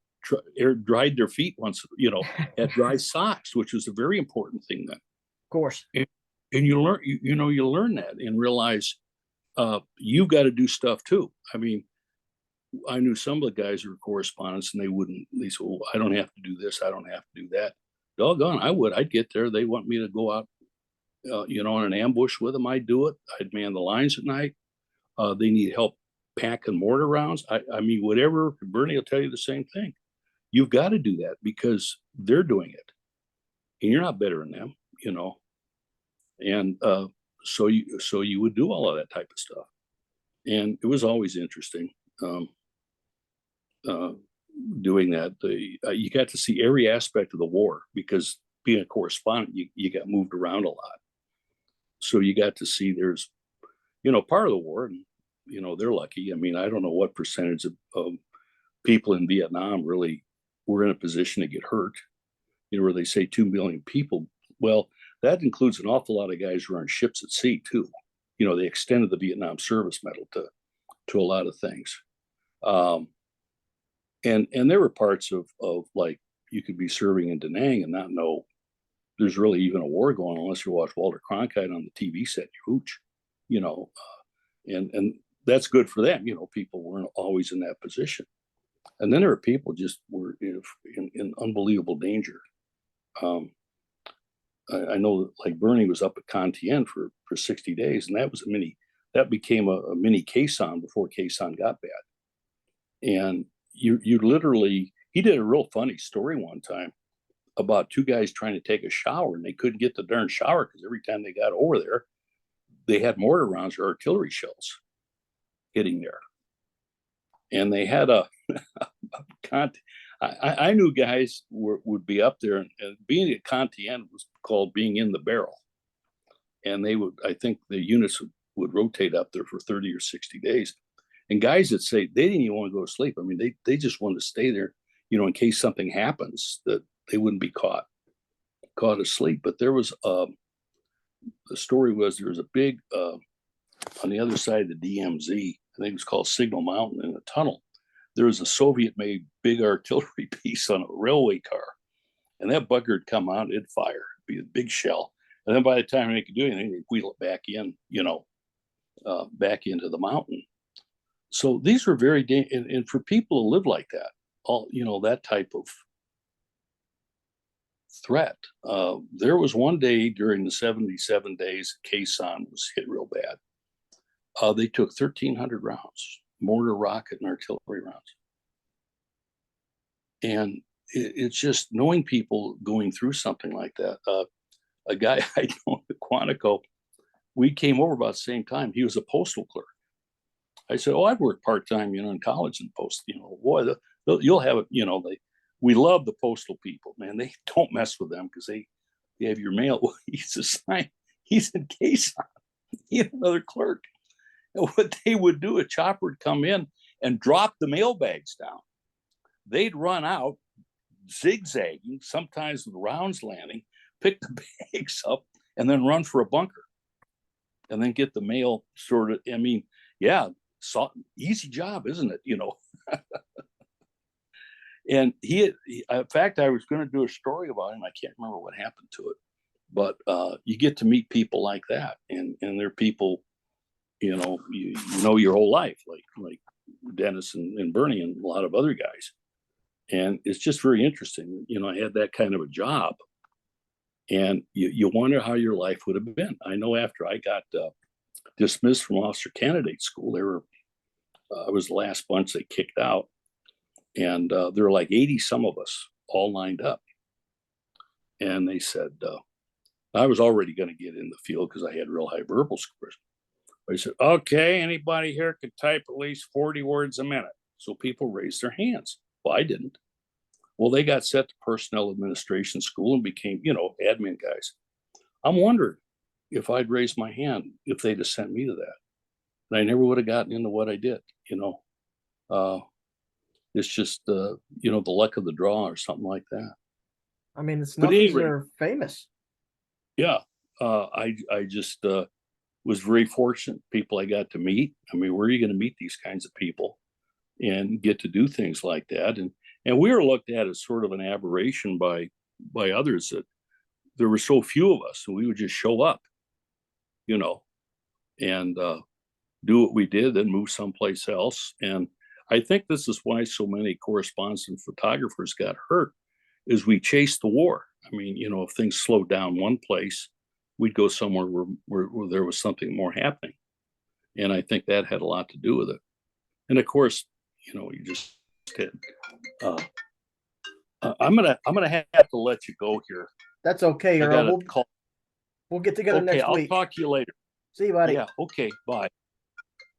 Speaker 1: dried their feet once, you know, had dry socks, which was a very important thing then.
Speaker 2: Of course.
Speaker 1: And you learn, you learn that and realize you've got to do stuff too. I mean, I knew some of the guys who were correspondents, and they said, well, I don't have to do this, I don't have to do that. Doggone, I would. I'd get there. They want me to go out, you know, in an ambush with them. I'd do it. I'd man the lines at night. They need help packing mortar rounds. I mean, whatever. Bernie will tell you the same thing. You've got to do that because they're doing it, and you're not better than them, you know. And so you would do all of that type of stuff, and it was always interesting doing that. You got to see every aspect of the war because being a correspondent, you got moved around a lot, so you got to see there's, you know, part of the war, and you know, they're lucky. I mean, I don't know what percentage of people in Vietnam really were in a position to get hurt. You know, where they say 2 million people. Well, that includes an awful lot of guys who are on ships at sea too. You know, they extended the Vietnam Service Medal to a lot of things. And there were parts of like, you could be serving in Da Nang and not know there's really even a war going on unless you watch Walter Cronkite on the TV set, you hooch, you know, and that's good for them. You know, people weren't always in that position. And then there were people just were in unbelievable danger. I know like Bernie was up at Con Tien for 60 days, and that became a mini Quezon before Quezon got bad. And you literally, he did a real funny story one time about two guys trying to take a shower, and they couldn't get the darn shower because every time they got over there, they had mortar rounds or artillery shells hitting there. And they had I knew guys would be up there, and being at Con Tien was called being in the barrel. And they would, I think the units would rotate up there for 30 or 60 days. And guys that say they didn't even want to go to sleep. I mean, they just wanted to stay there, you know, in case something happens, that they wouldn't be caught asleep. But there was the story was there was a big on the other side of the DMZ, I think it was called Signal Mountain, in a tunnel. There was a Soviet-made big artillery piece on a railway car, and that bugger would come out, it'd fire, it'd be a big shell, and then by the time they could do anything, they'd wheel it back in, you know, back into the mountain. So these were very and for people to live like that, all, you know, that type of threat. There was one day during the 77 days Quezon was hit real bad. They took 1,300 rounds, mortar, rocket, and artillery rounds. And it's just knowing people going through something like that. A guy I know at Quantico, we came over about the same time. He was a postal clerk. I said, "Oh, I'd work part-time, you know, in college and post, you know, boy, you'll have it, you know, we love the postal people, man. They don't mess with them because they have your mail." Well, he's assigned, he's in case he had another clerk. And what they would do, a chopper would come in and drop the mail bags down. They'd run out, zigzagging, sometimes with rounds landing, pick the bags up, and then run for a bunker, and then get the mail sorted. I mean, yeah, easy job, isn't it? You know. And he, in fact, I was going to do a story about him. I can't remember what happened to it, but you get to meet people like that, and they're people, you know, you know your whole life, like Dennis and Bernie and a lot of other guys. And it's just very interesting. You know, I had that kind of a job, and you wonder how your life would have been. I know after I got dismissed from officer candidate school, I was the last bunch they kicked out. And there were like 80 some of us all lined up. And they said, I was already going to get in the field because I had real high verbal scores. I said, okay, anybody here could type at least 40 words a minute. So people raised their hands. Well, I didn't. Well, they got set to personnel administration school and became, admin guys. I'm wondering if I'd raised my hand, if they'd have sent me to that. And I never would have gotten into what I did, It's just, the luck of the draw or something like that.
Speaker 2: I mean, the
Speaker 1: But
Speaker 2: Snuffies
Speaker 1: anyway,
Speaker 2: are famous.
Speaker 1: Yeah. I just was very fortunate. People I got to meet. I mean, where are you going to meet these kinds of people and get to do things like that? And we were looked at as sort of an aberration by others, that there were so few of us, and we would just show up, and do what we did, then move someplace else. And I think this is why so many correspondents and photographers got hurt, is we chased the war. I mean, if things slowed down one place, we'd go somewhere where there was something more happening. And I think that had a lot to do with it. And of course, you just had, I'm gonna have to let you go here.
Speaker 2: That's okay,
Speaker 1: I
Speaker 2: Earl.
Speaker 1: got a call.
Speaker 2: We'll get together
Speaker 1: Okay,
Speaker 2: next
Speaker 1: I'll
Speaker 2: week.
Speaker 1: talk to you later.
Speaker 2: See you, buddy.
Speaker 1: Yeah, okay, bye.